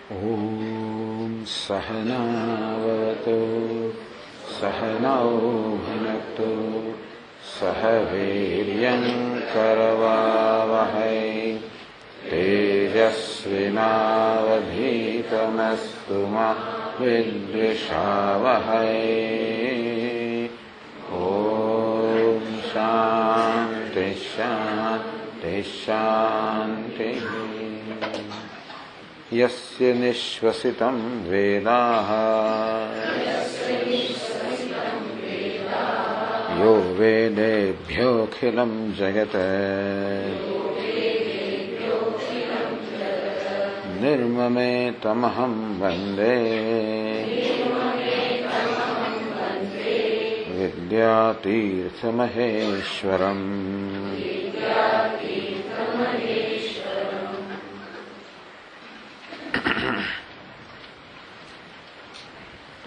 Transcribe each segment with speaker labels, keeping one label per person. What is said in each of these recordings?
Speaker 1: ॐ सहनावतु सहनौ भुनक्तु सह वीर्यं करवावहै तेजस्विनावधीतमस्तु मा विद्विषावहै। ॐ शान्ति शान्ति शान्तिः। यस्य निश्वसितं वेदाः यो वेदेभ्योऽखिलं जगत् निर्ममेतमहं वन्दे विद्यातीर्थमहेश्वरम्।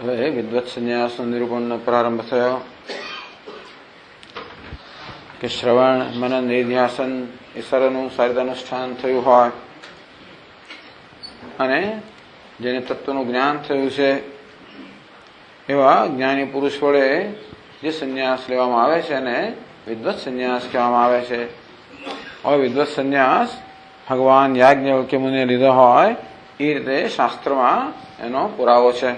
Speaker 1: હવે વિદ્વત સંન્યાસનો નિરૂપણનો પ્રારંભ થયો કે શ્રવણ મનન નિધ્યાસન એ સર્વનું સારી રીતે અનુષ્ઠાન થયું હોય અને જેને તત્વનું જ્ઞાન થયું છે એવા જ્ઞાની પુરુષ વડે જે સંન્યાસ લેવામાં આવે છે એને વિદ્વત સંન્યાસ કહેવામાં આવે છે. હવે વિદ્વત સંન્યાસ ભગવાન યાજ્ઞવલ્ક્ય મુનિએ લીધો હોય એ રીતે શાસ્ત્રમાં એનો પુરાવો છે.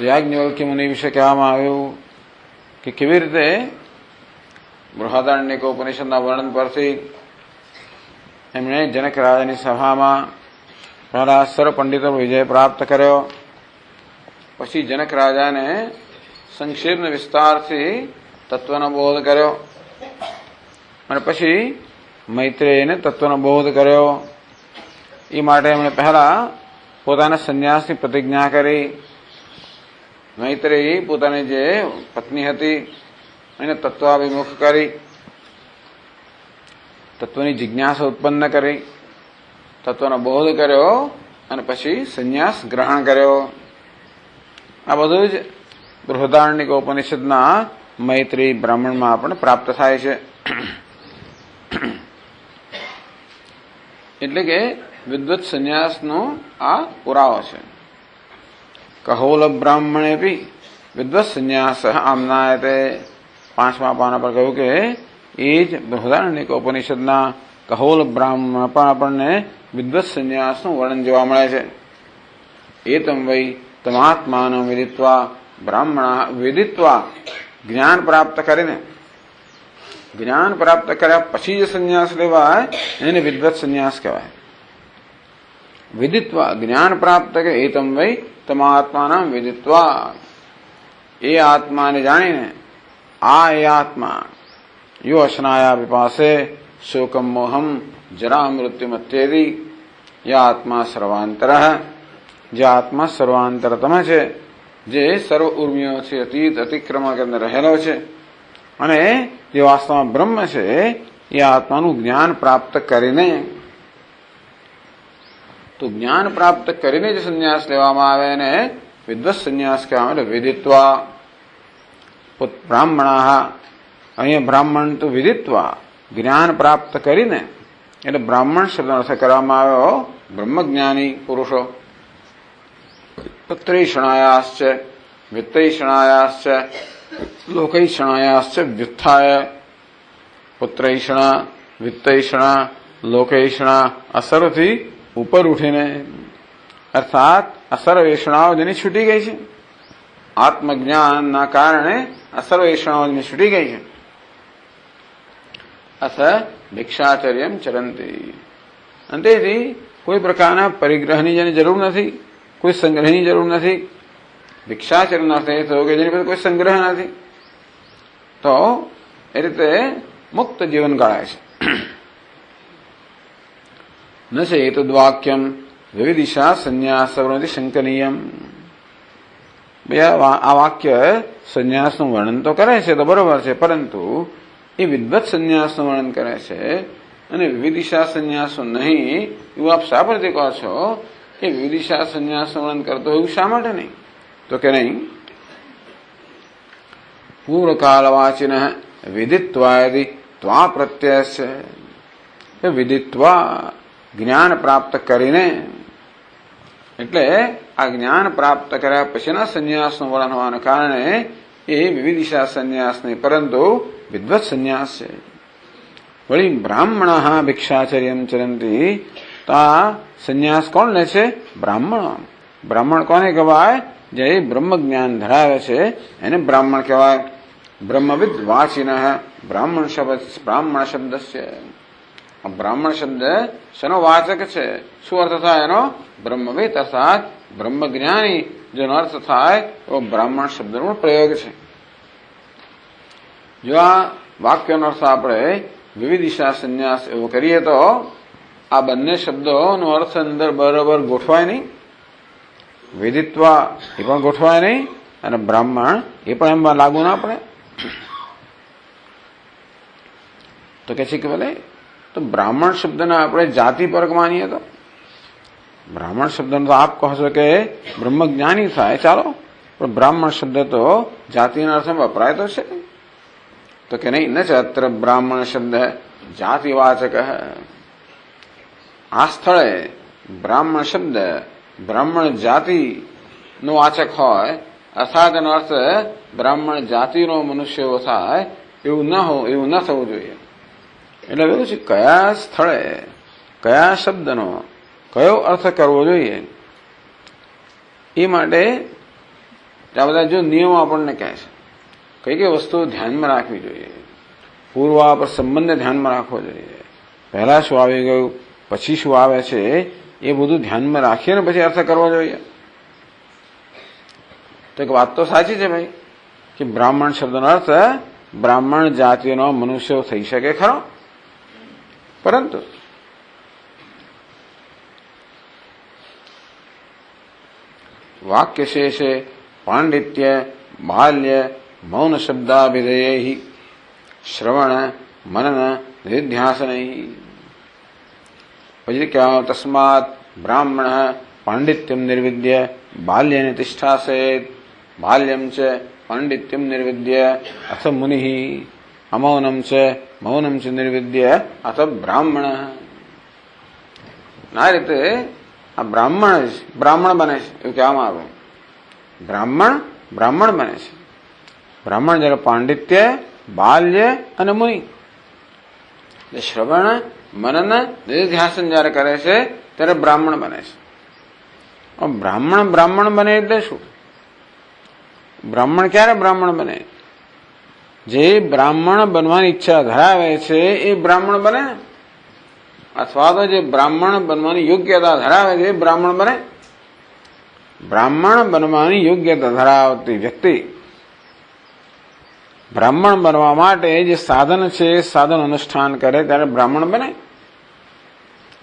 Speaker 1: યાજ્ઞવલ્ક્ય મુનિ વિશે કહેવામાં આવ્યું કે કેવી રીતે બૃહદારણ્યક ઉપનિષદના વર્ણન પરથી એમણે જનક રાજાની સભામાં પહેલા સર્વ પંડિતો વિજય પ્રાપ્ત કર્યો, પછી જનક રાજાને સંક્ષેપ વિસ્તારથી તત્વનો બોધ કર્યો અને પછી મૈત્રેયને તત્વનો બોધ કર્યો. એ માટે એમણે પહેલા પોતાના સંન્યાસની પ્રતિજ્ઞા કરી. મૈત્રેયી પોતાની જે પત્ની હતી એને તત્વાભિમુખ કરી, તત્વની જિજ્ઞાસા ઉત્પન્ન કરી, તત્વનો બોધ કર્યો અને પછી સંન્યાસ ગ્રહણ કર્યો. આ બધું જ બૃહદારણ્યક ઉપનિષદના મૈત્રી બ્રાહ્મણમાં પણ પ્રાપ્ત થાય છે. એટલે કે વિદ્વત સંન્યાસનો આ પુરાવો છે. કહોલ બ્રાહ્મણે બી વિદ્વત સંન્યાસ આમનાયતે. 5મા પાના પર કહ્યું કે એ જ બૃહદારણ્યક ઉપનિષદના કહોલ બ્રાહ્મણ પણ આપણને વિદ્વત સંન્યાસનું વર્ણન જોવા મળે છે. એતમ વૈ તમાત્માનો વિદિત્વા બ્રાહ્મણા વિદિત્વા જ્ઞાન પ્રાપ્ત કરીને, જ્ઞાન પ્રાપ્ત કર્યા પછી જે સંન્યાસ લેવાય એને વિદ્વત સંન્યાસ કહેવાય. વિદિત્વા જ્ઞાન પ્રાપ્ત કે એતમ વૈ તમાત્માના વિદિત્વા, એ આત્માને જાણીને, આ એ આત્મા યો અશનાયા વિપાસે શોકમ મોહમ જરા મૃત્યુમત્યેદી, યા આત્મા સર્વાંતર, જે આત્મા સર્વાંતરતમ છે, જે સર્વ ઉર્મિઓથી અતીત અતિક્રમ કરીને રહેલો છે અને જે વાસ્તવમાં બ્રહ્મ છે એ આત્માનું જ્ઞાન પ્રાપ્ત કરીને, તો જ્ઞાન પ્રાપ્ત કરીને જે સંન્યાસ લેવામાં આવે એને વિદ્વત સંન્યાસ કહેવામાં આવે. વિદિત્વા બ્રાહ્મણા, અહીંયા બ્રાહ્મણ તો વિદિત્વા જ્ઞાન પ્રાપ્ત કરીને, એટલે બ્રાહ્મણ શબ્દનો અર્થ કરવામાં આવ્યો બ્રહ્મજ્ઞાની પુરુષો. પત્રૈષણાયાશ્ચ વિત્તૈષણાયાશ્ચ લોકૈષણાયાશ્ચ વ્યુત્થાય. પુત્રૈષણા, વિત્તૈષણા, લોકૈષણા આ સર્વથી ઉપર ઉઠીને, અર્થાત આ સર્વ એષણાઓ જેની છૂટી ગઈ છે, આત્મજ્ઞાનના કારણે આ સર્વ એષણાઓ જેની છૂટી ગઈ છે. અથ ભિક્ષાચર્યમ ચરંતી, અને તેથી કોઈ પ્રકારના પરિગ્રહની જેની જરૂર નથી, કોઈ સંગ્રહની જરૂર નથી. ભિક્ષાચર્યનો અર્થ એ થયો કે જેની પાસે કોઈ સંગ્રહ નથી, તો એ રીતે મુક્ત જીવન ગાળાય છે. ન છે એતદ્વાક્યમ વિવિદિશા સંન્યાસ સવર્ણથી શંકનીયમ. બે આ વાક્ય સંન્યાસનું વર્ણન તો કરે છે તો બરોબર છે, પરંતુ એ વિદ્વત સંન્યાસનું વર્ણન કરે છે અને વિવિદિશા સંન્યાસો નહીં એવું આપ શા પરથી કહો છો? એ વિવિદિશા સંન્યાસનું વર્ણન કરતો એવું શા માટે નહીં? તો કે નહીં, પૂર્વકાલવાચિન વિદિત્વાયદિ ત્વા પ્રત્યય છે. વિદિત્વા જ્ઞાન પ્રાપ્ત કરીને, એટલે આ જ્ઞાન પ્રાપ્ત કર્યા પછીના સંન્યાસનું વર્ણન હોવાને કારણે એ વિવિધિશા સંન્યાસ નહીં, પરંતુ વિદ્વત સંન્યાસ છે. વળી બ્રાહ્મણ ભિક્ષાચર્યમ ચરંતી, તો આ સંન્યાસ કોણ લે છે? બ્રાહ્મણ. બ્રાહ્મણ કોને કહેવાય? જે બ્રહ્મ જ્ઞાન ધરાવે છે એને બ્રાહ્મણ કહેવાય. બ્રહ્મવિદ વાચિન બ્રાહ્મણ શબ્દ છે. આ બ્રાહ્મણ શબ્દ શેનો વાચક છે? શું અર્થ થાય એનો? બ્રહ્મવિદ અર્થાત બ્રહ્મજ્ઞાની જેનો અર્થ થાય એવો બ્રાહ્મણ શબ્દનો પ્રયોગ છે. જો આ વાક્યનો અર્થ આપણે વિવિધિશા સંન્યાસ એવો કરીએ તો આ બંને શબ્દોનો અર્થ અંદર બરોબર ગોઠવાય નહીં. વિદિત્વા એ પણ ગોઠવાય નહીં અને બ્રાહ્મણ એ પણ એમાં લાગુ ના પડે. તો કે છે કે ભલે તો બ્રાહ્મણ શબ્દના આપણે જાતિ પરક માનીએ તો બ્રાહ્મણ શબ્દનો તો આપ કહો છો કે બ્રહ્મજ્ઞાની થાય, ચાલો, પણ બ્રાહ્મણ શબ્દ તો જાતિના અર્થમાં વપરાય તો છે. તો કે નહીં, ન છે અત્ર બ્રાહ્મણ શબ્દ જાતિવાચક. આ સ્થળે બ્રાહ્મણ શબ્દ બ્રાહ્મણ જાતિનો વાચક હોય, અર્થાત એનો અર્થ બ્રાહ્મણ જાતિનો મનુષ્ય એવો થાય, એવું ન થવું જોઈએ. એટલે એવું છે કયા સ્થળે કયા શબ્દનો કયો અર્થ કરવો જોઈએ એ માટે આ બધા જો નિયમો આપણને કહે છે, કઈ કઈ વસ્તુઓ ધ્યાનમાં રાખવી જોઈએ, પૂર્વાપર સંબંધને ધ્યાનમાં રાખવો જોઈએ, પહેલા શું આવી ગયું પછી શું આવે છે એ બધું ધ્યાનમાં રાખીને પછી અર્થ કરવો જોઈએ. તો એક વાત તો સાચી છે ભાઈ કે બ્રાહ્મણ શબ્દનો અર્થ બ્રાહ્મણ જાતિનો મનુષ્ય થઈ શકે ખરો, પરંતુ વાક્ય શેષે પાંડિત્ય બાલ્ય મૌન શબ્દાભિધેય શ્રવણ મનન નિધિધ્યાસન. પછી क्या तस्मात् ब्राह्मण पांडित्यम निर्विद्य बाल्येन तिष्ठासेत् बाल्यम च पांडित्यम निर्विद्य अथ मुनि अमौनम च मौनम च निर्विद्य अथ ब्राह्मण. આ રીતે આ બ્રાહ્મણ બને છે એવું કહેવામાં આવે. બ્રાહ્મણ બને છે. બ્રાહ્મણ જયારે પાંડિત્ય બાલ્ય અને મુનિ શ્રવણ મનન નિધિધ્યાસન જયારે કરે છે ત્યારે બ્રાહ્મણ બને છે. બ્રાહ્મણ બને એટલે શું? બ્રાહ્મણ ક્યારે બ્રાહ્મણ બને? જે બ્રાહ્મણ બનવાની ઈચ્છા ધરાવે છે એ બ્રાહ્મણ બને, અથવા તો જે બ્રાહ્મણ બનવાની યોગ્યતા ધરાવે છે એ બ્રાહ્મણ બને. બ્રાહ્મણ બનવાની યોગ્યતા ધરાવતી વ્યક્તિ બ્રાહ્મણ બનવા માટે જે સાધન છે એ સાધન અનુષ્ઠાન કરે ત્યારે બ્રાહ્મણ બને.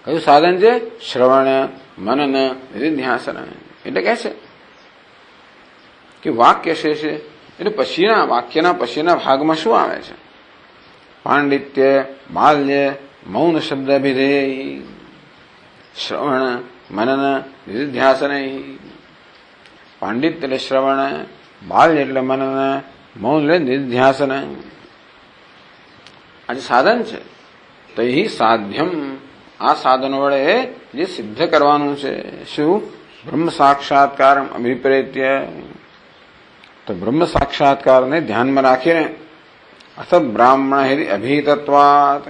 Speaker 1: કયું સાધન છે? શ્રવણ મનન નિધિધ્યાસન. એટલે કહે છે કે વાક્ય શેષ એટલે પછીના વાક્યના પછીના ભાગમાં શું આવે છે? પાંડિત્ય બાલ્ય મૌન શબ્દ અભિધેય શ્રવણ મનન નિધિધ્યાસન. પાંડિત્ય એટલે શ્રવણ, બાલ્ય એટલે મનન, મૌન એટલે નિધિધ્યાસન. આ જે સાધન છે તો એ સાધ્યમ, આ સાધનો વડે જે સિદ્ધ કરવાનું છે શું? બ્રહ્મ સાક્ષાત્કાર અભિપ્રેત્ય. તો બ્રહ્મ સાક્ષાત્કારને ધ્યાનમાં રાખીને અથ બ્રાહ્મણ હેરી અભિતત્વાત.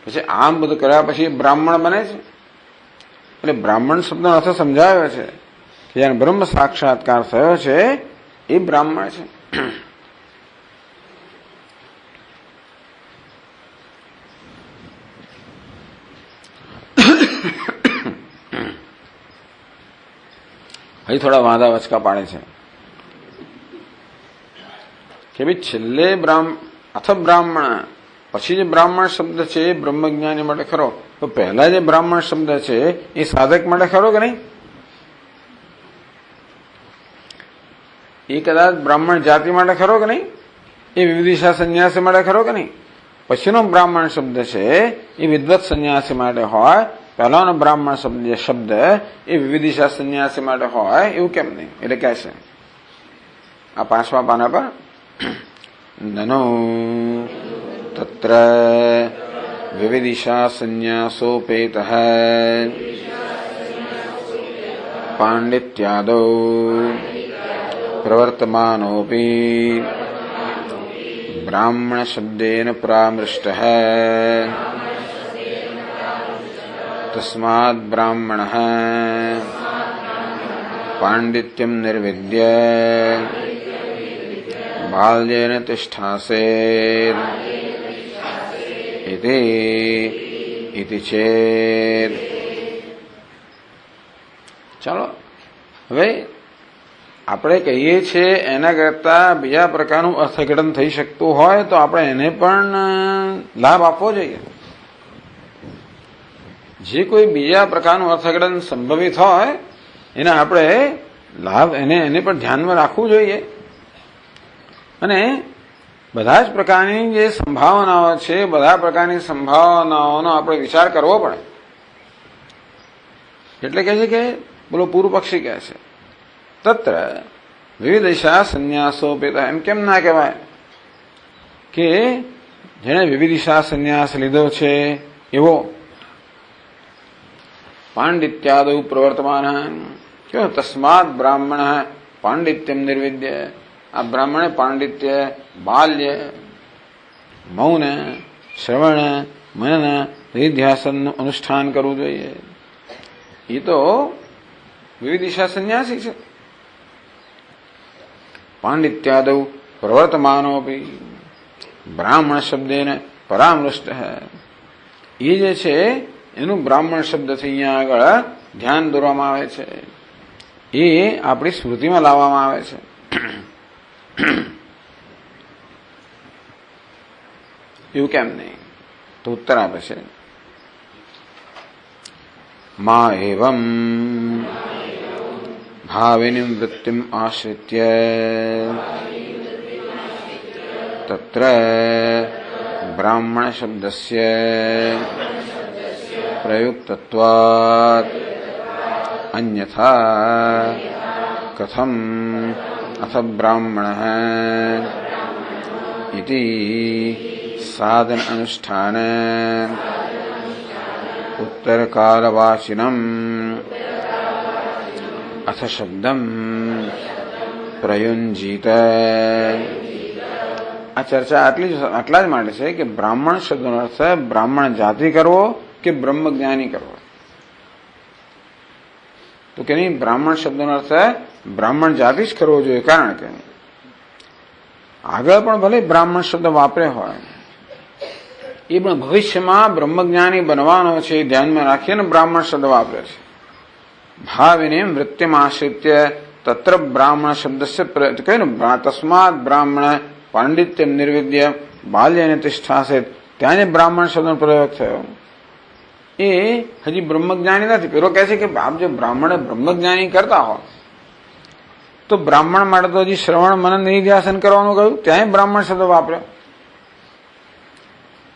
Speaker 1: પછી આમ બધું કર્યા પછી બ્રાહ્મણ બને છે. એટલે બ્રાહ્મણ શબ્દનો અર્થ સમજાવ્યો છે કે જેને બ્રહ્મ સાક્ષાત્કાર થયો છે એ બ્રાહ્મણ છે. હજી થોડા વાંધા વચકા પાડે છે કે ભાઈ છેલ્લે અથ બ્રાહ્મણ, પછી જે બ્રાહ્મણ શબ્દ છે એ બ્રહ્મજ્ઞાની માટે ખરો, તો પહેલા જે બ્રાહ્મણ શબ્દ છે એ સાધક માટે ખરો કે નહીં? એ કદાચ બ્રાહ્મણ જાતિ માટે ખરો કે નહીં? એ વિવિધિશા સંન્યાસી માટે ખરો કે નહીં? પછીનો બ્રાહ્મણ શબ્દ છે એ વિદ્વત સંન્યાસી માટે હોય, પહેલાનો બ્રાહ્મણ શબ્દ એ વિવિધિશા સંન્યાસી માટે હોય એવું કેમ નહીં? એટલે કહે છે આ 5મા પાના પર નનો તત્ર विविदिशा संन्यासोपेतः पाण्डित्यादौ प्रवर्तमानोऽपि ब्राह्मणशब्देन परामृष्टः तस्मात् ब्राह्मणः पाण्डित्यं निर्विद्य बाल्येन तिष्ठासेत् इति चेत्। ચાલો હવે આપણે કહીએ છીએ એના કરતા બીજા પ્રકારનું અર્થઘટન થઈ શકતું હોય તો આપણે એને પણ લાભ આપવો જોઈએ. જે કોઈ બીજા પ્રકારનું અર્થઘટન સંભવિત હોય એને આપણે લાભ એને પણ ધ્યાનમાં રાખવું જોઈએ. અને બધા જ પ્રકારની જે સંભાવનાઓ છે બધા પ્રકારની સંભાવનાઓનો આપણે વિચાર કરવો પડે. એટલે કહે છે કે બોલો પૂર્વ પક્ષી કહે છે તત્ર વિવિદિશા સંન્યાસોપેતા. એમ કેમ ના કહેવાય કે જેણે વિવિદિશા સંન્યાસ લીધો છે એવો પાંડિત્યાદૌ પ્રવર્તમાન કે તસ્માત બ્રાહ્મણ પાંડિત્યમ નિર્વિદ્ય. આ બ્રાહ્મણે પાંડિત્ય બાલ્ય મૌન શ્રવણ મનન નિધ્યાસનનું અનુષ્ઠાન કરવું જોઈએ. એ તો વિવિદિશા સંન્યાસી છે. પાંડિત્યાદૌ પ્રવર્તમાનોપી બ્રાહ્મણ શબ્દેન પરામૃષ્ટ. એ જે છે એનું બ્રાહ્મણ શબ્દથી અહીંયા આગળ ધ્યાન દોરવામાં આવે છે. એ આપણી સ્મૃતિમાં લાવવામાં આવે છે. એવું કેમ નહીં? તો ઉત્તર આપે છે મા એવં ભાવિની વૃત્તિમ આશ્રિત્ય તત્ર બ્રાહ્મણ શબ્દસ્ય પ્રયુક્તત્વાत् અન્યથા કથમ અથ બ્રાહ્મણઃ ઇતિ સાધન અનુષ્ઠાન ઉત્તરકાલવાચિનમ અથ શબ્દમ પ્રયુંજીત. આ ચર્ચા આટલા જ માટે છે કે બ્રાહ્મણ શબ્દનો અર્થ બ્રાહ્મણ જાતિ કરવો કે બ્રહ્મજ્ઞાની કરવો. તો કે નહીં, બ્રાહ્મણ શબ્દનો અર્થ બ્રાહ્મણ જાતિ જ કરવો જોઈએ. કારણ કે આગળ પણ ભલે બ્રાહ્મણ શબ્દ વાપરે હોય એ પણ ભવિષ્યમાં બ્રહ્મજ્ઞાની બનવાનો છે એ ધ્યાનમાં રાખીને બ્રાહ્મણ શબ્દ વાપરે છે. ભાવિને વૃત્તિમ આશ્રિત્ય તત્ર બ્રાહ્મણ શબ્દસ્ય કહ્યું ને તસ્માત બ્રાહ્મણ પાંડિત્યમ નિર્વિદ્ય બાલ્યને તિષ્ઠાસેત. ત્યાં જે બ્રાહ્મણ શબ્દનો પ્રયોગ થયો એ હજી બ્રહ્મજ્ઞાની નથી. પેલો કહે છે કે આપ જો બ્રાહ્મણ બ્રહ્મજ્ઞાની કરતા હો તો બ્રાહ્મણ માટે તો હજી શ્રવણ મનન નિધ્યાસન કરવાનું કહ્યું, ત્યાં બ્રાહ્મણ શબ્દ વાપર્યો.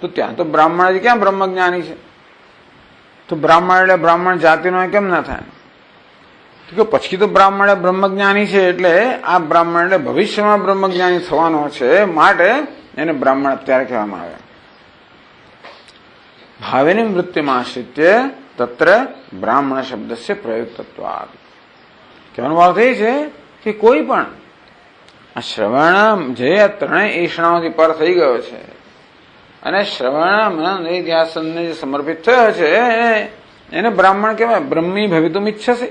Speaker 1: તો ત્યાં તો બ્રાહ્મણ હજી ક્યાં બ્રહ્મજ્ઞાની છે? તો બ્રાહ્મણ એટલે બ્રાહ્મણ જાતિનો કેમ ના થાય? તો પછી તો બ્રાહ્મણ બ્રહ્મજ્ઞાની છે એટલે આ બ્રાહ્મણ એટલે ભવિષ્યમાં બ્રહ્મજ્ઞાની થવાનો છે, માટે એને બ્રાહ્મણ અત્યારે કહેવામાં આવે. ભાવેની વૃત્તિમાં આશ્રિત્ય તત્ર બ્રાહ્મણ શબ્દસ્ય પ્રયુક્તત્વાत्. કહેવાનો અર્થ એ છે કે કોઈ પણ આ શ્રવણ જે ત્રણેય એષણાઓથી પર થઈ ગયો છે અને શ્રવણ મનન નિધ્યાસનને જે સમર્પિત થયો છે એને બ્રાહ્મણ કહેવાય. બ્રહ્મી ભવિતુમ ઈચ્છસે.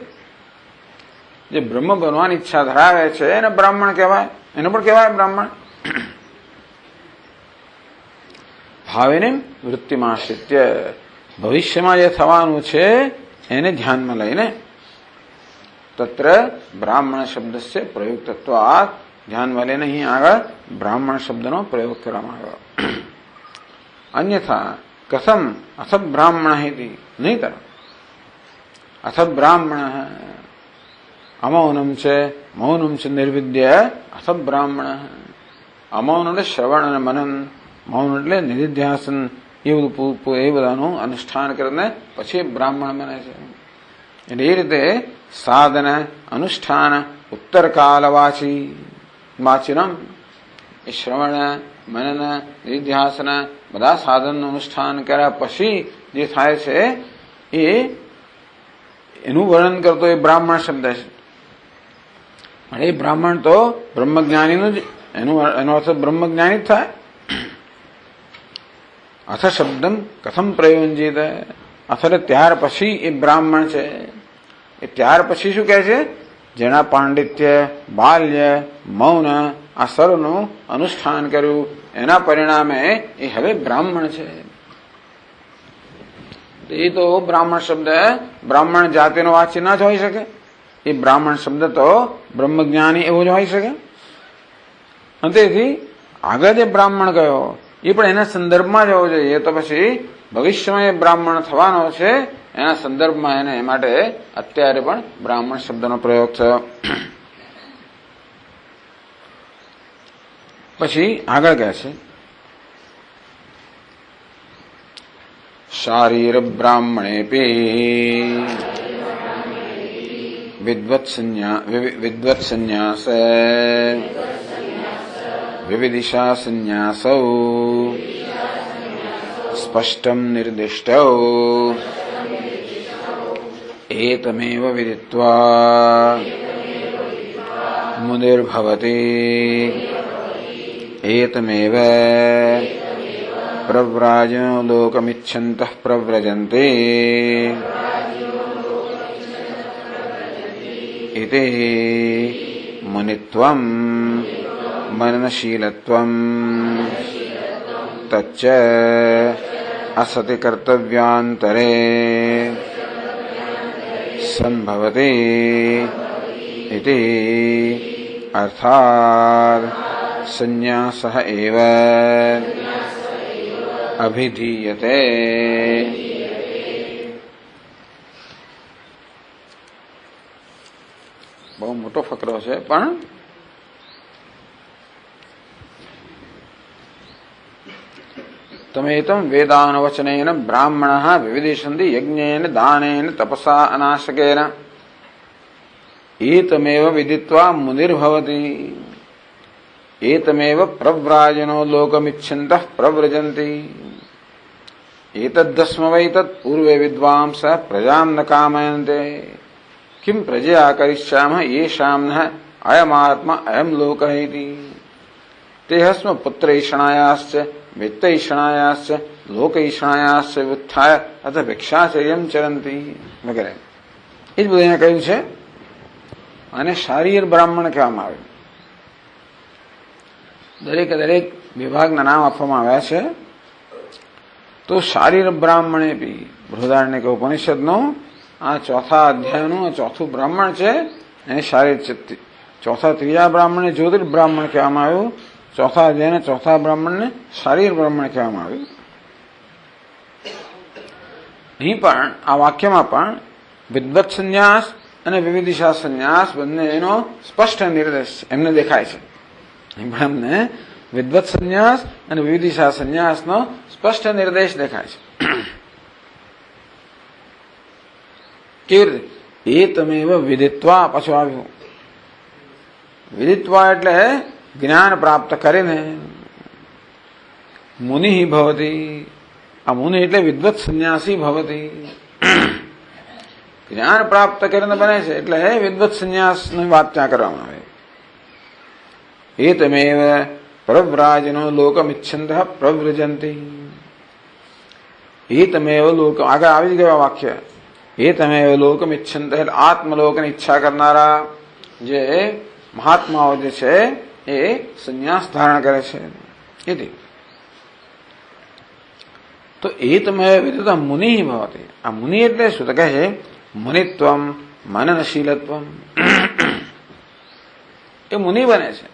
Speaker 1: જે બ્રહ્મ બનવાની ઈચ્છા ધરાવે છે એને બ્રાહ્મણ કહેવાય. એને પણ કહેવાય બ્રાહ્મણ. ભાવેને વૃત્તિમાં આશ્રિત્ય ભવિષ્યમાં જે થવાનું છે એને ધ્યાનમાં લઈને તત્ર બ્રાહ્મણ શબ્દસ્ય પ્રયુક્તત્વાत् ધ્યાનમાં લઈને અહીં આગળ બ્રાહ્મણ શબ્દનો પ્રયોગ કરવામાં આવ્યો. અન્યથા કથમ અથ બ્રાહ્મણ હિતિ નહીતર અથ બ્રાહ્મણ અમૌનમ છે મૌનમ છે નિર્વિદ્ય અથ બ્રાહ્મણ. અમૌન એટલે શ્રવણ અને મનન, મૌન એટલે નિધિધ્યાસન, એ બધાનું અનુષ્ઠાન કરીને પછી બ્રાહ્મણ બને છે. એટલે એ રીતે સાધન અનુષ્ઠાન ઉત્તરકાલ વાચિનમ એ શ્રવણ મનન નિધિધ્યાસના બધા સાધનનું અનુષ્ઠાન કર્યા પછી જે થાય છે એનું વર્ણન કરતો એ બ્રાહ્મણ શબ્દ છે. એ બ્રાહ્મણ તો બ્રહ્મજ્ઞાનીનું જ એનો અર્થ બ્રહ્મજ્ઞાની જ થાય. અથ શબ્દમ કથમ પ્રયોજિત, અથરે ત્યાર પછી એ બ્રાહ્મણ છે. એ ત્યાર પછી શું કહે છે? જેના પાંડિત્ય, બાલ્ય, મૌન આ સર્વનું અનુષ્ઠાન કર્યું એના પરિણામે એ હવે બ્રાહ્મણ છે. એ તો બ્રાહ્મણ શબ્દ બ્રાહ્મણ જાતિનો વાચ્ય ના જ હોઈ શકે. એ બ્રાહ્મણ શબ્દ તો બ્રહ્મજ્ઞાની એવો જ હોઈ શકે. અને તેથી આગળ જે બ્રાહ્મણ ગયો એ પણ એના સંદર્ભમાં જ હોવો જોઈએ. એ તો પછી ભવિષ્યમાં એ બ્રાહ્મણ થવાનો છે એના સંદર્ભમાં એને માટે અત્યારે પણ બ્રાહ્મણ શબ્દનો પ્રયોગ થયો. પછી આગળ કહે છે શારીર બ્રાહ્મણેપી વિદ્વત સંન્યાસ વિવિદિશા સંન્યાસૌ સ્પષ્ટમ નિર્દિષ્ટૌ એતમેવ વિદિત્વા મુનિર્ભવતિ એતમેવ પ્રવ્રાજો લોકમિચ્છन्तઃ પ્રવ્રજન્તે ઇતિ મુનિત્વં મનનશીલત્વં તચ્ચ અસતિ કર્તવ્યાંતરે સંભવતિ ઇતિ અર્થાત સંન્યાસઃ એવ અભિધીયતે. બહુ મોટો ફકરો છે પણ તમેતમ વેદાનવચનેન બ્રાહ્મણઃ વિવિદિષન્તિ યજ્ઞેન દાનેન તપસા અનાશકેન એતમેવ વિદિત્વા મુનિર્ભવતિ એતમેવ પ્રવ્રાજનો લોકમિચ્છन्तઃ પ્રવ્રજન્તિ એતદ્દસ્મ વૈ તत् પૂર્વે વિદ્વાંસ પ્રજાં ન કામયન્તે કિમ પ્રજયા કરિષ્યામઃ યેષાં ન અયમાત્મા અયમ લોકઃ ઇતિ તેહસ્મ પુત્રૈષણાયાશ્ચ વિત્તૈષણાયાશ્ચ લોકૈષણાયાશ્ચ ઉત્થાય અથ ભિક્ષાચર્યં ચરંતિ વગેરે. એ જ બધું અહીંયા કહ્યું છે. અને શારીર બ્રાહ્મણ કહેવામાં આવે. દરેક વિભાગના નામ આપવામાં આવ્યા છે. તો શારીર બ્રાહ્મણે બી બૃહદારણ્યક ઉપનિષદનું આ ચોથા અધ્યાયનું આ ચોથું બ્રાહ્મણ છે એને શારીર ચિત્તી. ત્રીજા બ્રાહ્મણને જ્યોતિર બ્રાહ્મણ કહેવામાં આવ્યું. ચોથા અધ્યાયને ચોથા બ્રાહ્મણને શારીર બ્રાહ્મણ કહેવામાં આવ્યું. અહીં પણ આ વાક્યમાં પણ વિદ્વત સંન્યાસ અને વિવિદિશા સંન્યાસ બંને એનો સ્પષ્ટ નિર્દેશ એમને દેખાય છે. એમને વિદ્વત સંન્યાસ અને વિવિદિશા સંન્યાસનો સ્પષ્ટ નિર્દેશ દેખાય છે. કેવી રીતે? એ તમેવ વિદિત્વા પાછું આવ્યું. વિદિત્વા એટલે જ્ઞાન પ્રાપ્ત કરીને મુનિ ભવતી. આ મુનિ એટલે વિદ્વત સંન્યાસી ભવતી. જ્ઞાન પ્રાપ્ત કરીને બને છે એટલે વિદ્વત સંન્યાસની વાત ત્યાં કરવામાં આવે. એ તમેવ પ્રવ્રાજનો લોકમિચ્છन्तઃ પ્રવ્રજન્તિ. એ તમેવ લોક આગળ આવી ગયો વાક્ય. એ તમેવ લોકમિચ્છन्तઃ એટલે આત્મલોકની ઈચ્છા કરનારા જે મહાત્માઓ જે છે એ સંન્યાસ ધારણ કરે છે. એથી તો એ તમે વિદિત મુનિ ભવતી. આ મુનિ એટલે શું? તો કહે છે મુનિત્વમ મનનશીલત્વમ. એ મુનિ બને છે,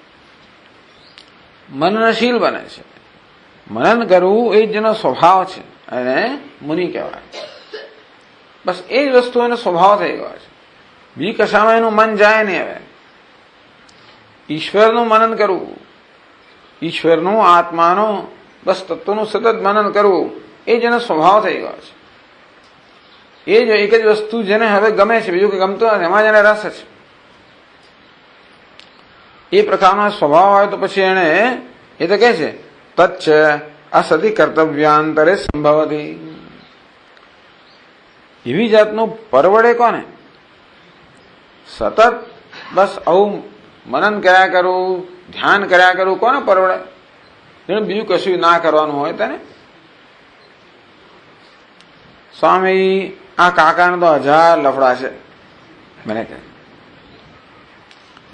Speaker 1: મનનશીલ બને છે. મનન કરવું એ જેનો સ્વભાવ છે એને મુનિ કહેવાય. બસ એ જ વસ્તુ એનો સ્વભાવ થઈ ગયો છે. બીજી કશામાં એનું મન જાય નહીં. હવે ઈશ્વરનું મનન કરવું, ઈશ્વરનું આત્માનું બસ તત્વનું સતત મનન કરવું એ જેનો સ્વભાવ થઈ ગયો છે. એ જ એક જ વસ્તુ જેને હવે ગમે છે, બીજું કે ગમતું નથી, એમાં જેને રસ છે. એ પ્રકારનો સ્વભાવ હોય તો પછી એને એ તો કહે છે તચ્ચ અસતિ કર્તવ્યાંતરે સંભવતી. એવી જાતનું પરવડે કોને? સતત બસ આવું મનન કર્યા કરું, ધ્યાન કર્યા કરું, કોને પરવડે? જેને બીજું કશું ના કરવાનું હોય તેને. સ્વામી આ કાકાને તો 1000 લફડા છે. મને કહે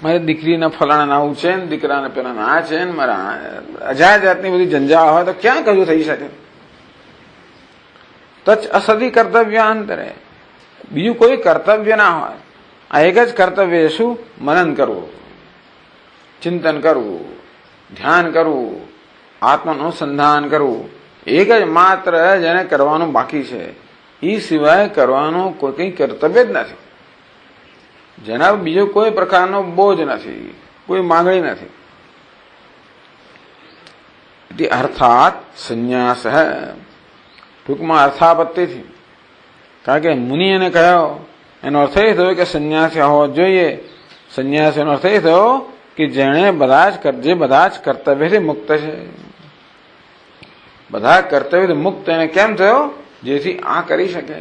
Speaker 1: મારી દીકરીને ફલાણા આવું છે ને, દીકરાને પેલા આ છે ને, મારા 1000 જાતની બધી જંજાળ હોય તો ક્યાં કશું થઈ શકે? તચ્ અસતિ કર્તવ્યાંતરે, બીજું કોઈ કર્તવ્ય ના હોય. આ એક જ કર્તવ્ય, શું? મનન કરવું, ચિંતન કરવું, ધ્યાન કરવું, આત્માનુસંધાન કરવું. એક જ માત્ર જેને કરવાનું બાકી છે. એ સિવાય કરવાનું કોઈ કઈ કર્તવ્ય જ નથી. જેના બીજો કોઈ પ્રકારનો બોજ નથી, કોઈ માંગણી નથી. અર્થાત સંન્યાસ, ટૂંકમાં અર્થાપત્તિથી. કારણ કે મુનિ એને કહ્યો, એનો અર્થ એ થયો કે સંન્યાસી હોવો જોઈએ. સંન્યાસીનો અર્થ એ થયો કે જેણે બધા જ કર્તવ્યથી મુક્ત છે. બધા કર્તવ્યથી મુક્ત એને કેમ થયો? જેથી આ કરી શકે.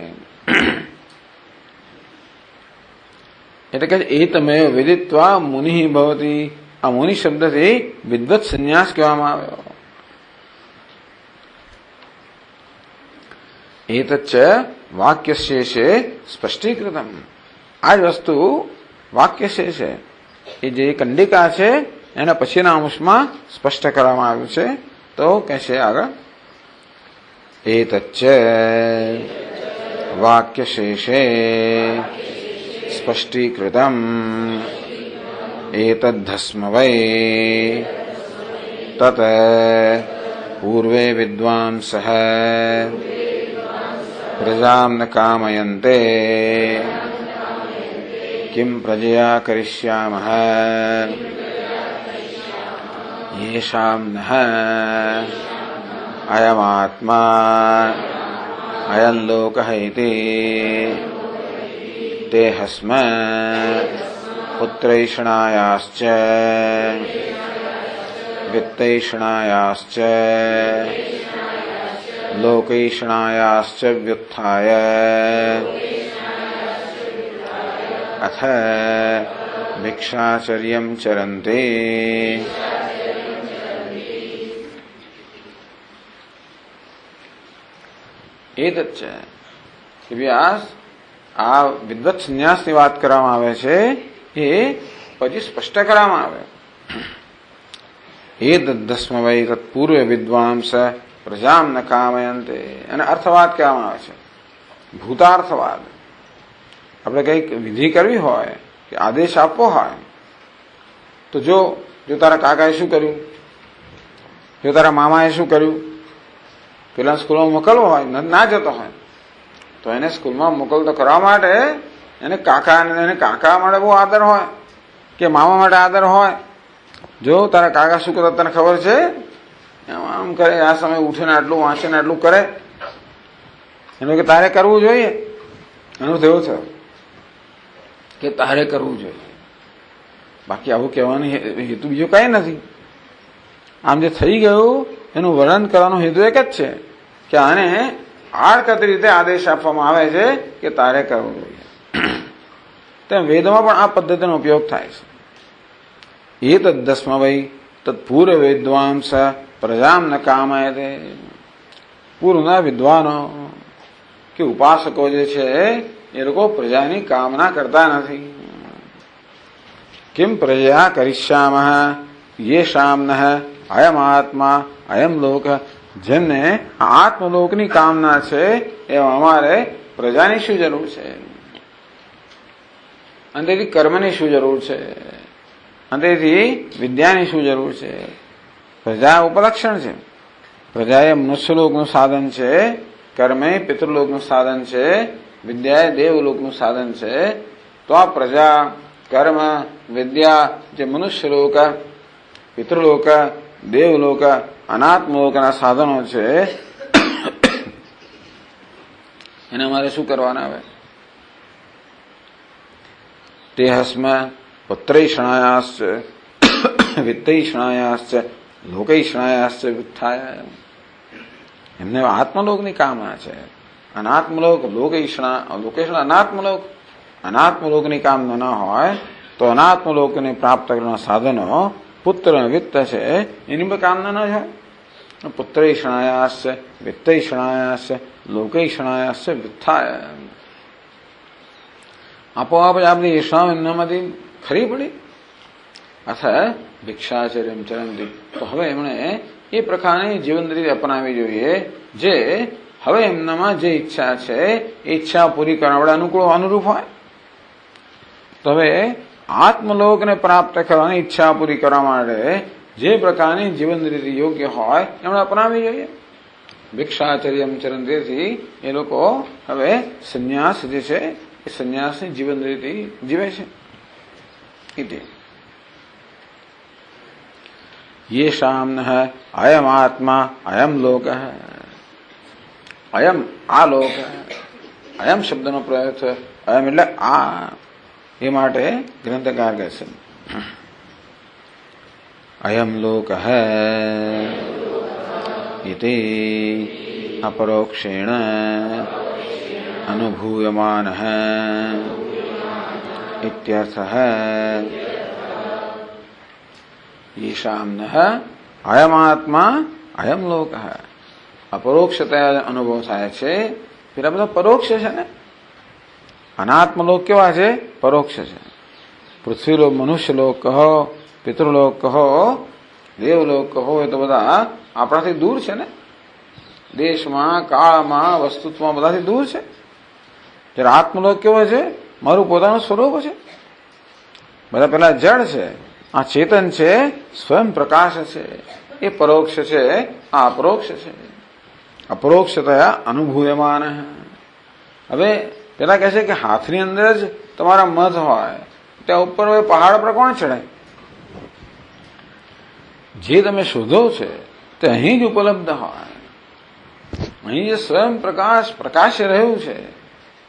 Speaker 1: એટલે કે એ તમે વિદિત્વા મુનિ ભવતી. આ મુનિ શબ્દથી વિદ્વત સંન્યાસ કહેવામાં આવ્યો. એતચ્ચ વાક્ય શેષે સ્પષ્ટીકૃતમ. આ જ વસ્તુ વાક્ય શેષે, એ જે કંડિકા છે એના પછીના અંશમાં સ્પષ્ટ કરવામાં આવ્યું છે. તો કહેશે આગળ, એતચ્ચ વાક્ય શેષે સ્પષ્ટીકૃતમ એતદ્ધસ્મ વૈ તત પૂર્વે વિદ્વાંસઃ પ્રજામ ન કામયન્તે કિમ પ્રજયા કરિષ્યામઃ યેષાં નઃ અયમાત્મા અયં લોકઃ ઇતિ તે હસ્મ પુત્રૈષણાયાશ્ચ વિત્તૈષણાયાશ્ચ લોકૈષણાયાશ્ચ વ્યુત્થાય અથ ભિક્ષાચર્યં ચરન્તિ. એતચ્ચ વ્યાસ આ વિદ્વત સંન્યાસની વાત કરવામાં આવે છે, એ પછી સ્પષ્ટ કરવામાં આવે. એ દસ્મ વૈ તત્પૂર્વે વિદ્વાંસ પ્રજામ ન કામયંતે. અને અર્થવાદ કહેવામાં આવે છે, ભૂતાર્થવાદ. આપણે કંઈક વિધિ કરવી હોય કે આદેશ આપવો હોય તો જો તારા કાકાએ શું કર્યું, જો તારા મામાએ શું કર્યું, પેલા સ્કૂલમાં મોકલવો હોય, ના જતો હોય તો એને સ્કૂલમાં મોકલતો કરવા માટે એને કાકા માટે બહુ આદર હોય કે મામા માટે આદર હોય. જો તારા કાકા શું કરતા તને ખબર છે, આમ કરે, આ સમય ઉઠીને આટલું વાંચે ને આટલું કરે, એનું કે તારે કરવું જોઈએ. એનું થયું થયો કે તારે કરવું જોઈએ. બાકી આવું કહેવાનું હેતુ બીજો કઈ નથી. આમ જે થઈ ગયું એનું વર્ણન કરવાનો હેતુ એક જ છે કે આને આડકત રીતે આદેશ આપવામાં આવે છે કે તારે કરવું જોઈએ. તેમ વેદમાં પણ આ પદ્ધતિનો ઉપયોગ થાય છે. એ તદ્દસ્મ વૈ તત્પૂર્વ વિદ્વાંસ પ્રજામ ન કામયતે. પૂર્વના વિદ્વાનો કે ઉપાસકો જે છે એ લોકો પ્રજાની કામના કરતા નથી. કિમ પ્રજયા કરિષ્યામઃ યેષાં નઃ અયમ આત્મા અયમ લોક. જેમને આત્મલોકની કામના છે એવા અમારે પ્રજાની શું જરૂર છે, અને તેથી કર્મની શું જરૂર છે, અને તેથી વિદ્યાની શું જરૂર છે. પ્રજા ઉપલક્ષણ છે. પ્રજા એ મનુષ્યલોકનું સાધન છે, કર્મ એ પિતૃલોકનું સાધન છે, વિદ્યા એ દેવલોકનું સાધન છે. તો આ પ્રજા, કર્મ, વિદ્યા જે મનુષ્યલોક, પિતૃલોક, દેવલોક, અનાત્મલોકના સાધનો છે એને અમારે શું કરવાના આવે? તે હસ્મ પુત્રૈષણાયાશ્ચ વિત્તૈષણાયાશ્ચ લોકૈષણાયાશ્ચ વિત્થાય, એમને આત્મલોકની કામના છે. અનાત્મલોક લોકેષણા અનાત્મલોક, અનાત્મલોકની કામના ન હોય તો અનાત્મલોકને પ્રાપ્ત કરવાના સાધનો પુત્ર વિત્ત છે એની પણ કામના ન થાય. પુત્રૈષણાયાશ્ચ વિત્તૈષણાયાશ્ચ લોકૈષણાયાશ્ચ વિત્થાય, આપોઆપ જ આપણી ઈચ્છાઓ એમનામાંથી ખરી પડી. અથ ભિક્ષાચર્યમ ચરંતી, તો હવે એમણે એ પ્રકારની જીવન રીત અપનાવવી જોઈએ જે હવે એમનામાં જે ઈચ્છા છે એ ઈચ્છા પૂરી કરવા વડે અનુરૂપ હોય. તો હવે આત્મલોકને પ્રાપ્ત કરવાની ઈચ્છા પૂરી કરવા માટે જે પ્રકારની જીવન રીતિ યોગ્ય હોય એમણે અપનાવવી જોઈએ. ભિક્ષાચર્યમ ચરંતીથી એ લોકો હવે સંન્યાસ જે છે એ સંન્યાસની જીવન રીતિ જીવે છે. ઇતિ યેષામ નઃ અયમ આત્મા અયમ લોક, અયમ આ લોક, અયમ શબ્દનો પ્રયોગ છે. અયમ એટલે આ, એ માટે ગ્રંથકાર કહે છે અયમ લોક ઇતિ અપરોક્ષેણ અનુભૂયમાન ઇત્યર્થઃ. યેષામ નઃ અયમ આત્મા અયમ લોક, અપરોક્ષતા અનુભવ થાય છે. પેલા બધા પરોક્ષ છે ને, અનાત્મલોક કેવા છે? પરોક્ષ છે. પૃથ્વીલોક, મનુષ્યલોક કહો, પિતૃલોક કહો, દેવલોક કહો, એ તો બધા આપણાથી દૂર છે ને. દેશમાં, કાળમાં, વસ્તુત્વમાં બધાથી દૂર છે. જ્યારે આત્મલોક કેવો છે? મારું પોતાનું સ્વરૂપ છે. બધા પેલા જળ છે, આ ચેતન છે, સ્વયં પ્રકાશ છે, એ પરોક્ષ છે, આ અપરોક્ષ છે. અપરોક્ષતયા અનુભૂયમાન. હવે પેલા કહે છે કે હાથની અંદર જ તમારા મધ હોય, ત્યાં ઉપર હવે પહાડ પર કોણ ચડે? જે તમે શોધો છે તે અહીં જ ઉપલબ્ધ હોય. અહીં જે સ્વયં પ્રકાશ રહ્યું છે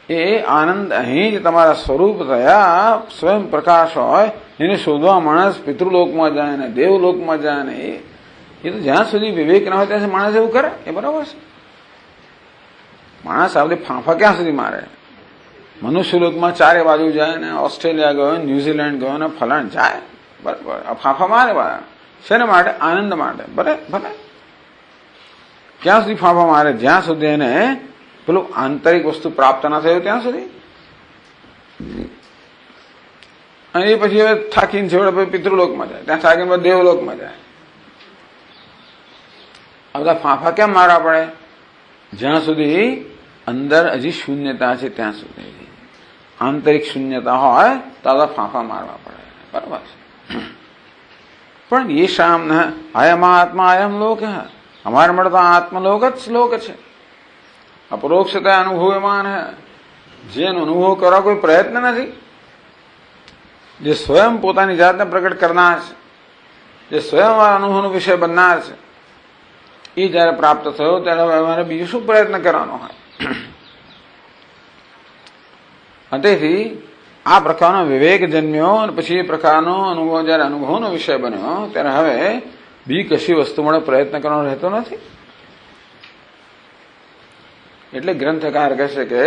Speaker 1: એ આનંદ અહીં જ તમારા સ્વરૂપ થયા સ્વયં પ્રકાશ હોય. એને શોધવા માણસ પિતૃલોકમાં જાય ને દેવલોકમાં જાય ને એ તો જ્યાં સુધી વિવેક ના હોય ત્યાં સુધી માણસ એવું કરે. એ બરાબર છે. માણસ આપણે ફાંફા ક્યાં સુધી મારે? મનુષ્યલોકમાં ચારે બાજુ જાય ને, ઓસ્ટ્રેલિયા ગયો, ન્યુઝીલેન્ડ ગયો ને, ફલાણ જાય, બરાબર, ફાંફા મારે બધા. શેને માટે? આનંદ માટે. ભલે ક્યાં સુધી ફાંફા મારે? જ્યાં સુધી એને પેલું આંતરિક વસ્તુ પ્રાપ્ત ના થયું ત્યાં સુધી. અને એ પછી હવે થાકીને છેવડે પછી પિતૃલોકમાં જાય, ત્યાં થાકીને દેવલોકમાં જાય. આ બધા ફાંફા કેમ મારવા પડે? જ્યાં સુધી અંદર હજી શૂન્યતા છે ત્યાં સુધી. આંતરિક શૂન્યતા હોય તો આ બધા ફાંફા મારવા પડે. બરાબર છે. પણ એ શામ અયમ આત્મા અયમ લોક, અમારા માટે તો આત્મલોક જ શ્લોક છે. અપરોક્ષતા અનુભવમાન હે, જેનો અનુભવ કરવા કોઈ પ્રયત્ન નથી, જે સ્વયં પોતાની જાતને પ્રગટ કરનાર છે, જે સ્વયં આ અનુભવનો વિષય બનનાર છે, એ જયારે પ્રાપ્ત થયો ત્યારે અમારે બીજું શું પ્રયત્ન કરવાનો હોય? તેથી આ પ્રકારનો વિવેક જન્મ્યો અને પછી એ પ્રકારનો અનુભવ જયારે અનુભવનો વિષય બન્યો ત્યારે હવે બીજી કશી વસ્તુ માટે પ્રયત્ન કરવાનો રહેતો નથી. એટલે ગ્રંથકાર કહેશે કે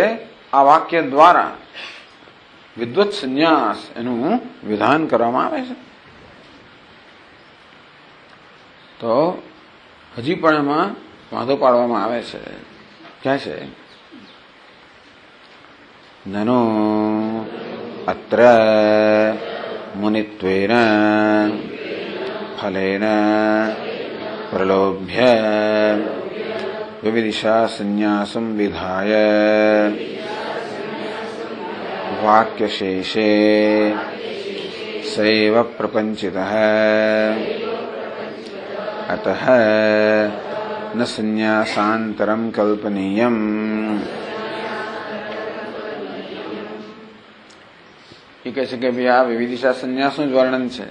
Speaker 1: આ વાક્ય દ્વારા વિદ્વત સંન્યાસ એનું વિધાન કરવામાં આવે છે. તો હજી પણ એમાં વાંધો પાડવામાં આવે છે. ક્યાં છે? નનો અત્ર મુનિત્વેન ફલેન પ્રલોભ્ય વિવિધિષા સંન્યાસમ વિધાય વાક્યશેષે સૈવ પ્રપંચિતઃ અતઃ ન સંન્યાસાંતરમ કલ્પનીયમ. એ કહે છે કે ભાઈ આ વિવિધિષા સંન્યાસનું જ વર્ણન છે,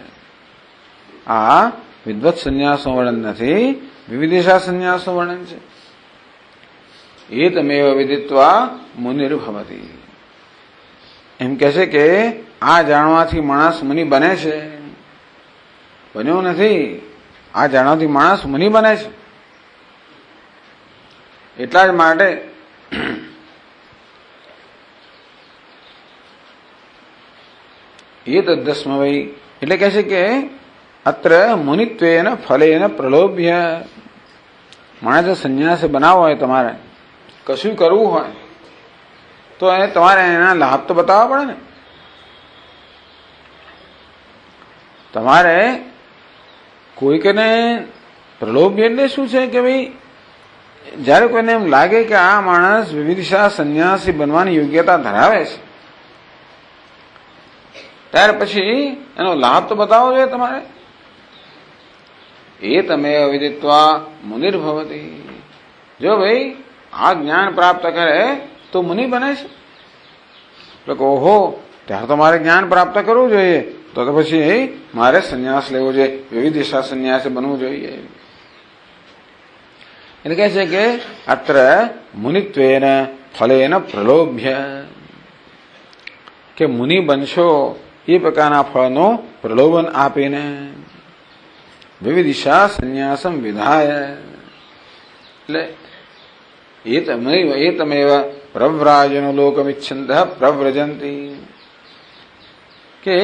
Speaker 1: આ વિદ્વત સંન્યાસનું વર્ણન નથી, વિવિધિષા સંન્યાસનું વર્ણન છે. એતમેવ વિદિત્વા મુનિર્ભવતિ. એમ કહે છે કે આ જાણવાથી માણસ મુનિ બને છે, બન્યો નથી. આ જાણવાથી માણસ મુનિ બને છે. એટલા જ માટે એ તદ્દસ્મવૈ એટલે કહે છે કે અત્ર મુનિત્વેન ફલેન પ્રલોભ્ય. માણસ સંન્યાસ બનાવવો હોય, તમારે કશું કરવું હોય તો એ તમારે એના લાભ તો બતાવવા પડે ને. તમારે કોઈકને પ્રલોભ્ય એટલે શું છે કે ભાઈ જયારે કોઈને એમ લાગે કે આ માણસ વિવિધિશા સંન્યાસી બનવાની યોગ્યતા ધરાવે છે, ત્યાર પછી એનો લાભ તો બતાવવો જોઈએ તમારે. એ તમે વિદિત્વા મુનિર્ભવતી. જો ભાઈ આ જ્ઞાન પ્રાપ્ત કરે તો મુનિ બને છે. એટલે ઓહો, ત્યારે તો મારે જ્ઞાન પ્રાપ્ત કરવું જોઈએ, તો પછી મારે સંન્યાસ લેવો જોઈએ, વિવિધિશા સંન્યાસી બનવું જોઈએ. એટલે કહે છે કે અત્ર મુનિત્વેન ફલેન પ્રલોભ્ય, કે મુનિ બનશો એ પ્રકારના ફળનો પ્રલોભન આપીને વિવિધિશા સંન્યાસમ વિધાય. એટલે એ તમે પ્રવ્રાજનો લોકમિચ્છંદ પ્રવ્રજંતી, કે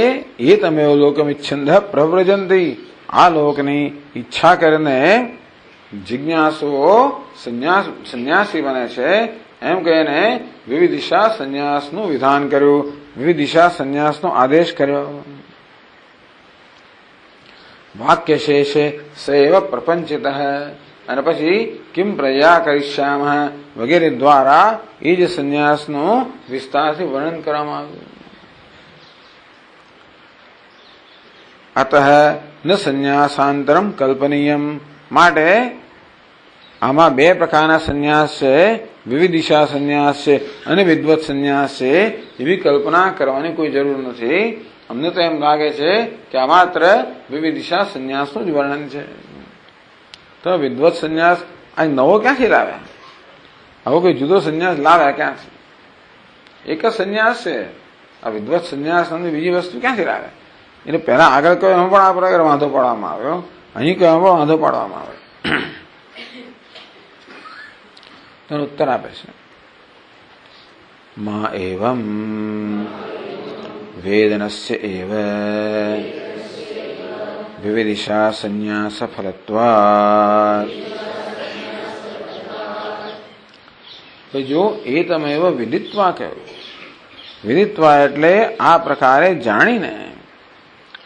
Speaker 1: એ તમે લોકમિચ્છંદ પ્રવ્રજંતી, આ લોકની ઈચ્છા કરીને જિજ્ઞાસુઓ સંન્યાસી બને છે. એમ કહીને વિવિધિશા સંન્યાસનું વિધાન કર્યું, વિવિધિશા સંન્યાસનો આદેશ કર્યો. વાક્ય શેષે સૈવ પ્રપંચિત, અને પછી કિમ પ્રયા કરિષ્યામ વગેરે દ્વારા એ જ સંન્યાસનું વિસ્તારથી વર્ણન કરવામાં આવ્યું. અતઃ ન સંન્યાસાંતરમ કલ્પનીયમ, માટે આમાં બે પ્રકારના સંન્યાસ છે, વિવિધિશા સંન્યાસ છે અને વિદ્વત સંન્યાસ છે. એવી કલ્પના કરવાની કોઈ જરૂર નથી. અમને તો એમ લાગે છે કે આ માત્ર વિવિધિશા સંન્યાસનું જ વર્ણન છે. તો વિદ્વત સંન્યાસ આ નવો ક્યાંથી લાવ્યા? આવો કોઈ જુદો સંન્યાસ લાવ્યા ક્યાંથી? એક જ સંન્યાસ છે. આ વિદ્વત સંન્યાસ અને બીજી વસ્તુ ક્યાંથી લાવ્યા? એટલે પહેલા આગળ કયો એમાં પણ આ પ્રકાર વાંધો પાડવામાં આવ્યો, અહીં કયો એમાં પણ વાંધો પાડવામાં આવ્યો. તેનો ઉત્તર આપે છે, મા એવમ વેદનસ્ય એવ વિવિધિશા સંન્યાસ ફલત્વાत्. જો એ તમે વિદિત્વા કહ્યું, વિદિત્વા એટલે આ પ્રકારે જાણીને.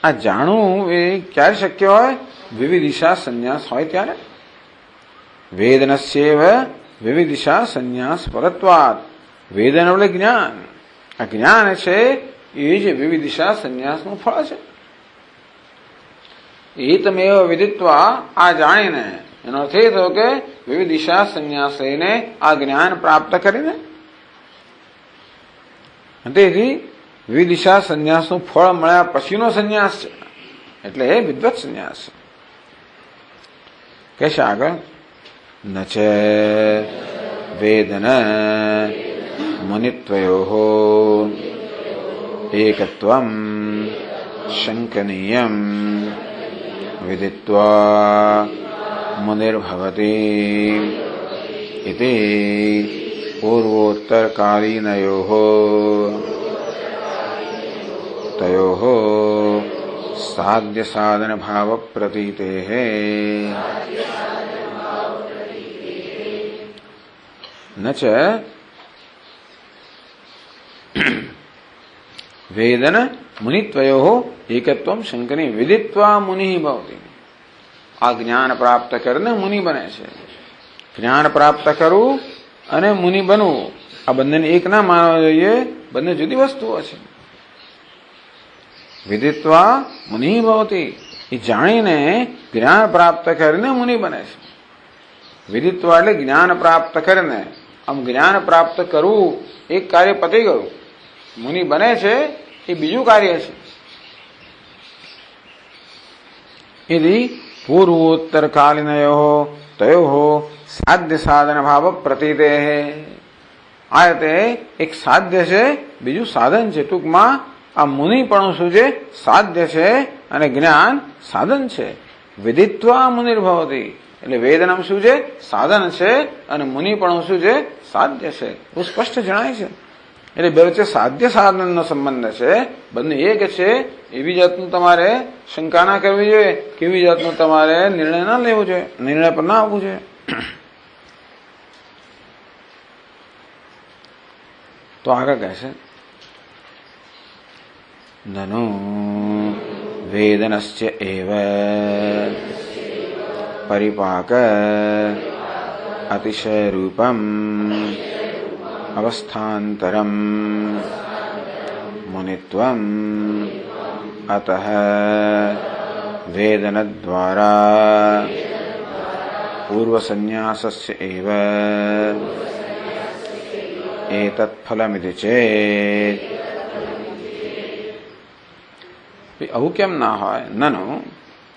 Speaker 1: આ જાણવું એ ક્યારે શક્ય હોય? વિવિધિશા સંન્યાસ હોય ત્યારે. વેદનસ્યેવ વિવિધિશા સંન્યાસ ફલત્વાत्. વેદન એટલે જ્ઞાન. આ જ્ઞાન છે એ જ વિવિધિશા સંન્યાસનું ફળ છે. એ તમે વિદિત્વા, આ જાણીને, એનો અર્થ એ થયો કે વિવિધિશા સંન્યાસ લઈને આ જ્ઞાન પ્રાપ્ત કરીને. તેથી વિવિધિશા સંન્યાસનું ફળ મળ્યા પછીનો સંન્યાસ છે, એટલે એ વિદ્વત સંન્યાસ છે. કહેશે આગળ, ન ચ વેદન મુનિત્વયો એકત્વમ શંકનીયમ વિદિત્વા મુનિર્ભવતી ઇતિ પૂર્વોત્તરકાલીનયોઃ તયોઃ સાધ્ય સાધન ભાવ પ્રતીતેઃ. ન ચ વેદન મુનિત્વયો એકત્વમ શંકની વિદિત્વા મુનિ ભવતિ. આ જ્ઞાન પ્રાપ્ત કરીને મુનિ બને છે. જ્ઞાન પ્રાપ્ત કરવું અને મુનિ બનવું આ બંનેને એક ના માનવા જોઈએ, બંને જુદી વસ્તુઓ છે. વિદિત્વા મુનિ ભવતિ, એ જાણીને જ્ઞાન પ્રાપ્ત કરીને મુનિ બને છે. વિદિત્વા એટલે જ્ઞાન પ્રાપ્ત કરીને. આમ જ્ઞાન પ્રાપ્ત કરવું એક કાર્ય પતી ગયું, મુનિ બને છે એ બીજું કાર્ય છે. यदि पूर्वोत्तर कालीनयोः तयोः साध्य साधन भाव प्रतीते है. આ રીતે એક સાધ્ય છે, બીજું સાધન છે. ટૂંકમાં આ મુનિપણું શું છે? સાધ્ય છે અને જ્ઞાન સાધન છે. વિદિત્વા મુનિર્ભવતી, એટલે વેદનામ શું છે? સાધન છે, અને મુનિ પણ શું છે? સાધ્ય છે. બહુ સ્પષ્ટ જણાય છે. એટલે બે વચ્ચે સાધ્ય સાધનનો સંબંધ છે, બંને એક છે. એવી જાતનું તમારે શંકા ના કરવી જોઈએ, કેવી જાતનું તમારે નિર્ણય ના લેવો જોઈએ, નિર્ણય પર ના આવવું જોઈએ. તો આગળ કહે છે, નનો વેદનસ્ય એવ પરિપાક અતિશય રૂપમ અવસ્થાંતરમ મુનિત્વમ અતઃ વેદનદ્વારા પૂર્વસન્યાસસ્ય એવ એતत् ફલમિતિ ચેત. આવું કેમ ના હોય? નનો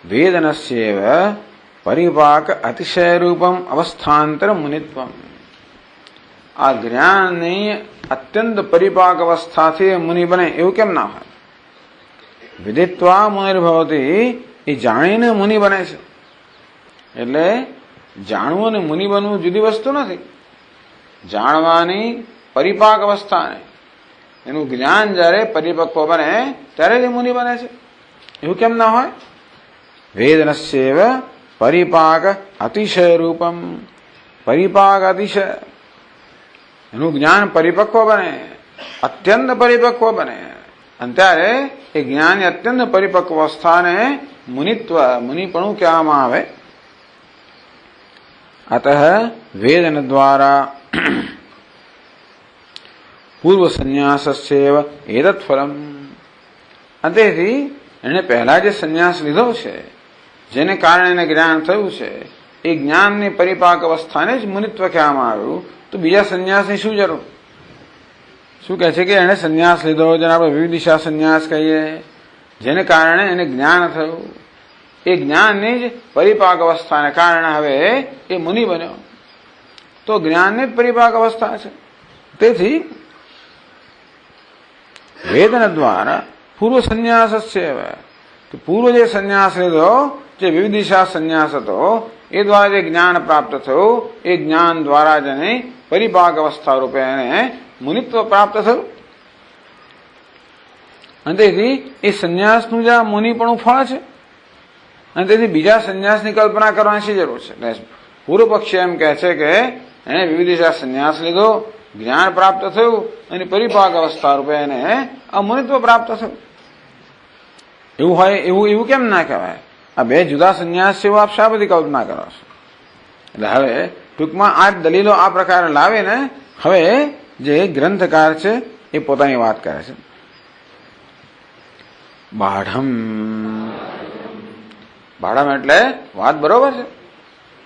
Speaker 1: વેદનસ્યેવ પરિપાક અતિશય રૂપમ અવસ્થાંતર મુનિત્વમ. આ જ્ઞાનની અત્યંત પરિપાક અવસ્થાથી મુનિ બને એવું કેમ ના હોય? વિદિત્વા મુનિર્ભવતી, એ જાણીને મુનિ બને છે. એટલે જાણવું અને મુનિ બનવું જુદી વસ્તુ નથી. જાણવાની પરિપાક અવસ્થાને, એનું જ્ઞાન જયારે પરિપક્વ બને ત્યારે જ મુનિ બને છે. એવું કેમ ના હોય? વેદનસ્યેવ પરિપાક અતિશય રૂપમ, પરિપાક અતિશય, એનું જ્ઞાન પરિપક્વ બને, અત્યંત પરિપક્વ બને, અને ત્યારે એ જ્ઞાન અત્યંત પરિપક્વ અવસ્થાને મુનિત્વ, મુનિપણું કહેવામાં આવે. અતઃ વેદન દ્વારા પૂર્વ સંન્યાસસ્યેવ એતत् ફલમ. તેથી એને પહેલા જે સંન્યાસ લીધો છે, જેને કારણે એને જ્ઞાન થયું છે, એ જ્ઞાનની પરિપાક અવસ્થાને જ મુનિત્વ કહેવામાં આવ્યું. તો બીજા સંન્યાસની શું જરૂર? શું કહે છે કે એને સંન્યાસ લીધો, જેને આપણે વિવિધિશા સંન્યાસ કહીએ, જેને કારણે એને જ્ઞાન થયું, એ જ્ઞાનની જ પરિપાક અવસ્થાને કારણે હવે એ મુનિ બન્યો. તો જ્ઞાનની જ પરિપાક અવસ્થા છે. તેથી વેદન દ્વારા પૂર્વ સંન્યાસ છે, પૂર્વ જે સંન્યાસ લીધો, જે વિવિધિશા સંન્યાસ હતો, એ દ્વારા જે જ્ઞાન પ્રાપ્ત થયું, એ જ્ઞાન દ્વારા જેને પરિપાક અવસ્થા રૂપે એને મુનિત્વ પ્રાપ્ત થયું. અને તેથી એ સંન્યાસનું જ આ મુનિપણું ફળ છે. અને તેથી બીજા સંન્યાસની કલ્પના કરવાની શી જરૂર છે? પૂર્વ પક્ષી એમ કહે છે કે એને વિવિધિશા સંન્યાસ લીધો, જ્ઞાન પ્રાપ્ત થયું, અને પરિપાક અવસ્થા રૂપે એને આ મુનિત્વ પ્રાપ્ત થયું. એવું હોય, એવું કેમ ના કહેવાય? આ બે જુદા સંન્યાસ છે, એવું આપ શા બધી કલ્પના કરો છો? એટલે હવે ટૂંકમાં આ દલીલો આ પ્રકારે લાવે ને, હવે જે ગ્રંથકાર છે એ પોતાની વાત કરે છે. બાઢમ, બાઢમ એટલે વાત બરોબર છે,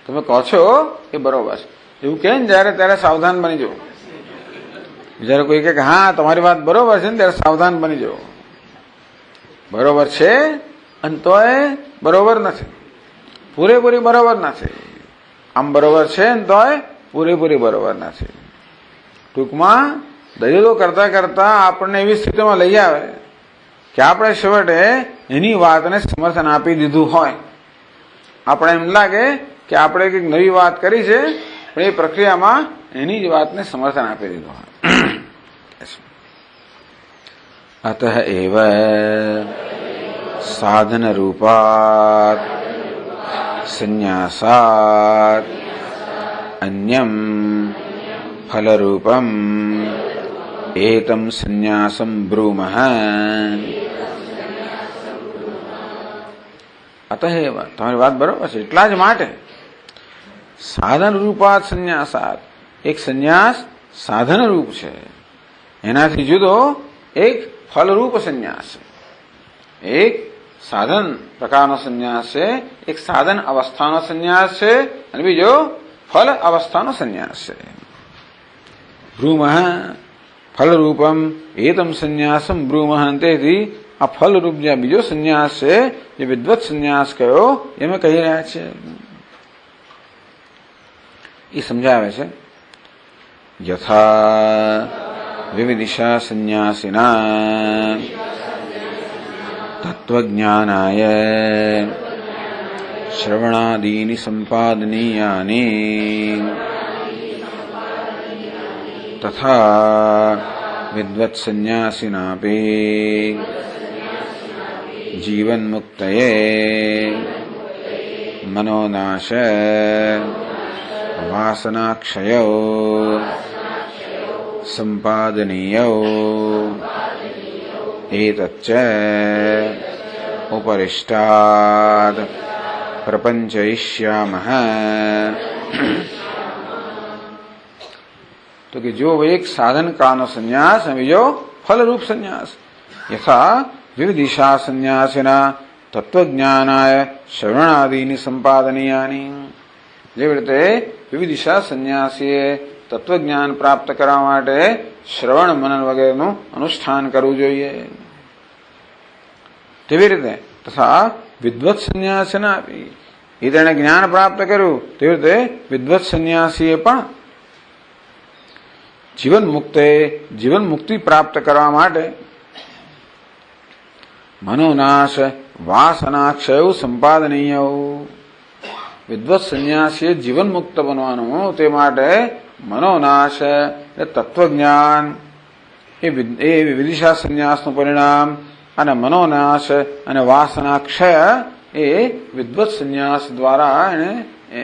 Speaker 1: તમે કહો છો એ બરોબર છે, એવું કે ને જયારે ત્યારે સાવધાન બની જવું. જયારે કોઈ કે હા તમારી વાત બરોબર છે ને, ત્યારે સાવધાન બની જવું. બરોબર છે અને તોય બરોબર નથી, પૂરેપૂરી બરોબર નથી. આમ બરોબર છે ને તોય પૂરેપૂરી બરોબર નથી. ટૂંકમાં દલીલો કરતા કરતા આપણને એવી સ્થિતિમાં લઈ આવે કે આપણે છેવટે એની વાતને સમર્થન આપી દીધું હોય. આપણે એમ લાગે કે આપણે કંઈક નવી વાત કરી છે, પણ એ પ્રક્રિયામાં એની જ વાતને સમર્થન આપી દીધું હોય. અતઃ એવ સાધન રૂપાત સંન્યાસાત અન્યમ ફલરૂપમ એતમ સંન્યાસમ બ્રૂમઃ. અતએવ, તમારી વાત બરોબર છે, એટલા જ માટે સાધન રૂપાત સંન્યાસાત, એક સંન્યાસ સાધન રૂપ છે, એનાથી જુદો એક ફલરૂપ સંન્યાસ છે. એક સાધન પ્રકારનો સંન્યાસ છે, એક સાધન અવસ્થાનો સંન્યાસ છે, અને બીજો ફલ અવસ્થાનો સંન્યાસ છે. બ્રૂમઃ ફલરૂપમ એતમ સંન્યાસમ બ્રૂમઃ. તેથી આ ફલરૂપ જે બીજો સંન્યાસ છે, જે વિદ્વત સંન્યાસ કયો, એમ કહી રહ્યા છે. એ સમજાવે છે. યથા વિવિધિશા સંન્યાસિના તત્વજ્ઞાનાય श्रवणादीनि सम्पादनीयानि तथा विद्वत्सन्न्यासिनापि जीवन्मुक्तये मनोनाश वासनाक्षयौ सम्पादनीयौ एतच्च उपरिष्टात् प्रपंचयिष्यामः। तो कि जो एक साधन कानो संन्यास है जो फल रूप संन्यास यथा विविदिशा संन्यासिना तत्वज्ञानाय श्रवणादीनि संपादनीयानि જેવી રીતે વિવિધિશા સંન્યાસીએ તત્વજ્ઞાન પ્રાપ્ત કરવા માટે શ્રવણ મનન વગેરેનું અનુષ્ઠાન કરવું જોઈએ તેવી રીતે તથા વિદ્વત સંન્યાસીના એ તેણે જ્ઞાન પ્રાપ્ત કર્યું તેવી રીતે વિદ્વત સંન્યાસીએ પણ જીવન મુક્તિ પ્રાપ્ત કરવા માટે મનોનાશ વાસનાક્ષયો સંપાદનીય વિદ્વત સંન્યાસીએ જીવન મુક્ત બનવાનું તે માટે મનોનાશ તત્વજ્ઞાન એ વિવિધિશા સંન્યાસનું પરિણામ અને મનોનાશ અને વાસનાક્ષય એ વિદ્વત સંન્યાસ દ્વારા એને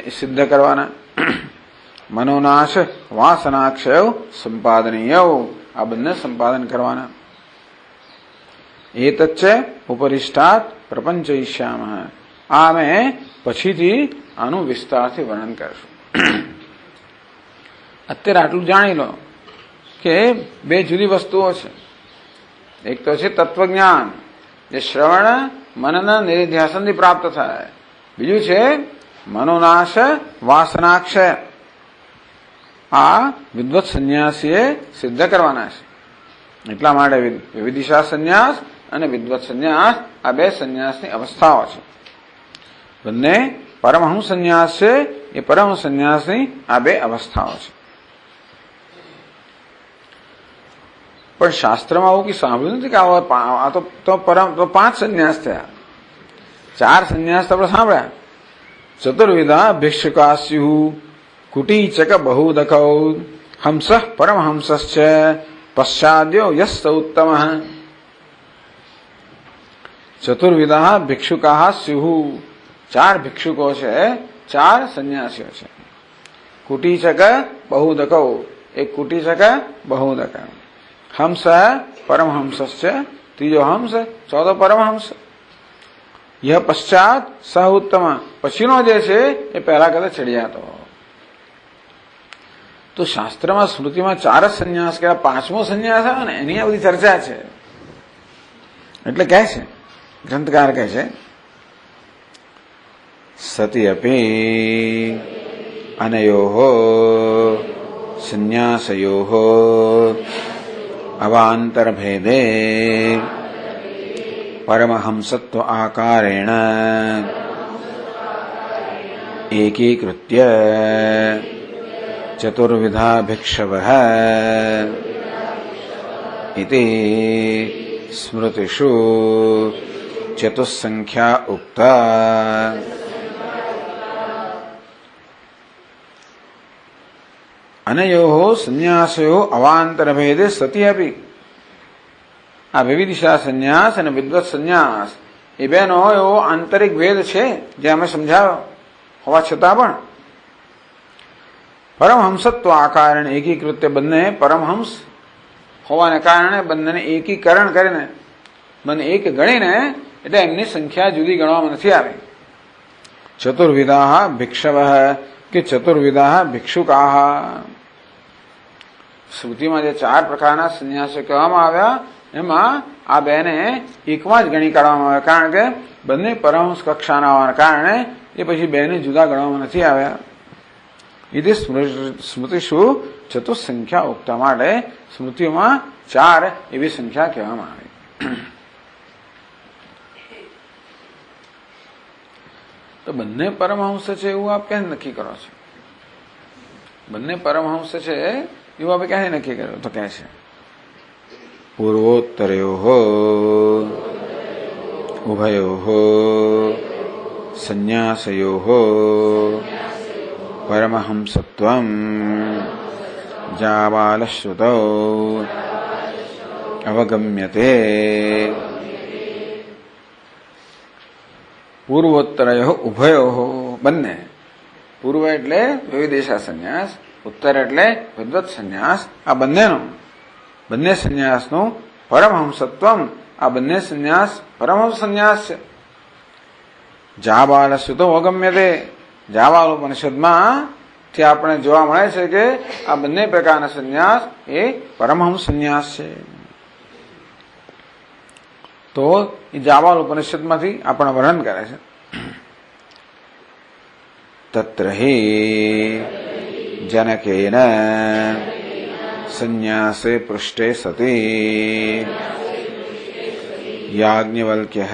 Speaker 1: સિદ્ધ કરવાના મનોનાશ વાસનાક્ષય સંપાદનીય આ બંને સંપાદન કરવાના એતચ્ચ ઉપરિષ્ટાત પ્રપંચયિષ્યામઃ આ અમે પછીથી આનું વિસ્તારથી વર્ણન કરશું અત્યારે આટલું જાણી લો કે બે જુદી વસ્તુઓ છે એક તો છે તત્વજ્ઞાન જે શ્રવણ મનન નિધિધ્યાસનથી પ્રાપ્ત થાય બીજું છે મનોનાશ વાસનાક્ષય આ વિદ્વત સંન્યાસીએ સિદ્ધ કરવાના છે એટલા માટે વિવિધિશા સંન્યાસ અને વિદ્વત સંન્યાસ આ બે સંન્યાસની અવસ્થાઓ છે બંને પરમહંસ સંન્યાસ છે એ પરમહંસ સંન્યાસની આ બે અવસ્થાઓ છે પણ શાસ્ત્રમાં આવું કંઈ સાંભળ્યું નથી કે આ તો પાંચ સંન્યાસ થયા ચાર સંન્યાસ તો આપણે સાંભળ્યા ચતુર્વિધા ભિક્ષુકા સ્યુ કુટીચક બહુદકૌ હંસ પરમહંસશ્ચ પશ્ચાદ્યો યસ્સ ઉત્તમ ચતુર્વિધા ભિક્ષુકા સ્યુ ચાર ભિક્ષુકો છે ચાર સંન્યાસીઓ છે કુટીચક બહુદકૌ એક કુટીચક બહુદક હંસ પરમહંસશ્ચ ત્રીજો હંસ ચોથો પરમહંસ યહ પશ્ચાત સ ઉત્તમ પછીનો જે છે એ પહેલા કદાચ ચડિયાતો તો શાસ્ત્રમાં સ્મૃતિમાં ચાર જ સંન્યાસ કે પાંચમો સંન્યાસ આવે ને એની આ બધી ચર્ચા છે એટલે કહે છે ગ્રંથકાર કહે છે સતી અપી અનયોઃ સંન્યાસયોઃ અવાંતરભેદે પરમહંસત્વ આકારેણ એકીકૃત્ય ચતુર્વિધા ભિક્ષવઃ ઇતિ સ્મૃતિષુ ચતુસ્સંખ્યા ઉક્તા અનયોઃ સંન્યાસયોઃ અવાંતરભેદે સતી અપી આ વિવિધિશા સંન્યાસ અને વિદ્વત સંન્યાસ એ બેનો એવો આંતરિક ભેદ છે જે અમે સમજાવ્યો હોવા છતાં પણ પરમહંસત્વ આ કારણે એકીકૃત્ય બંને પરમહંસ હોવાને કારણે બંનેને એકીકરણ કરીને બંને એક ગણીને એટલે એમની સંખ્યા જુદી ગણવામાં નથી આવી ચતુર્વિધા ભિક્ષવઃ કે ચતુર્વિધા ભિક્ષુકાઃ શ્રુતિમાં જે ચાર પ્રકારના સંન્યાસો કહેવામાં આવ્યા એમાં આ બેને એકમાં જ ગણી કાઢવામાં આવે કારણ કે બંને પરમહંસ કક્ષાના હોવાના કારણે એ પછી બેને જુદા ગણવામાં નથી આવ્યા એ સ્મૃતિશુ ચતુસંખ્યા ઉક્તા માટે સ્મૃતિઓમાં ચાર એવી સંખ્યા કહેવામાં આવી તો બંને પરમહંસ છે એવું આપ ક્યાં નક્કી કરો છો બંને પરમહંસ છે એવું આપણે ક્યાંથી નક્કી કર્યું તો ક્યાં છે પૂર્વોત્તરયોઃ ઉભયોઃ સંન્યાસયોઃ પરમહંસત્વં જાબાલશ્રુતૌ અવગમ્યતે. પૂર્વોત્તરયો ઉભયો બંને. પૂર્વ એટલે વિવિદેશા સંન્યાસ, ઉત્તર એટલે વિદ્વત સંન્યાસ. આ બંને સંન્યાસનું પરમહંસત્વમ, આ બંને સંન્યાસ પરમહંસ સંન્યાસ છે. જાબાલ સુતો અવગમ્યતે. જાબાલ ઉપનિષદમાં થી આપણે જોવા મળે છે કે આ બંને પ્રકારના સંન્યાસ એ પરમહંસ સંન્યાસ છે. તો એ જાબાલ ઉપનિષદમાંથી આપણે વર્ણન કરે છે. તત્ર હિ જનકેન સંન્યાસે પૃષ્ઠે સતી યાજ્ઞવલ્ક્યઃ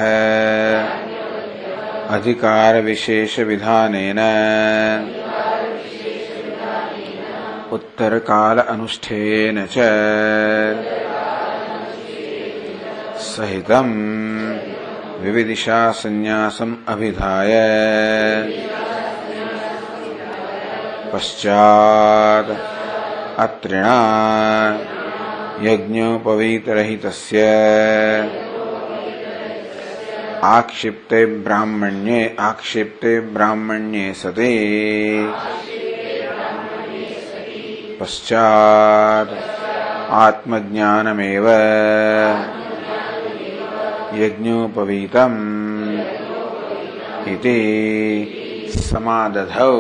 Speaker 1: અધિકાર વિશેષ વિધાનેન ઉત્તરકાલ અનુષ્ઠેન ચ સહિતં વિવિદિશા સંન્યાસમ અભિધાય પશ્ચાત અત્રિણા યજ્ઞોપવીતરહિતસ્ય આક્ષિપ્તે બ્રાહ્મણ્યે સતી પશ્ચાત આત્મજ્ઞાનમેવ યજ્ઞોપવીતમ ઇતિ સમાદધૌ.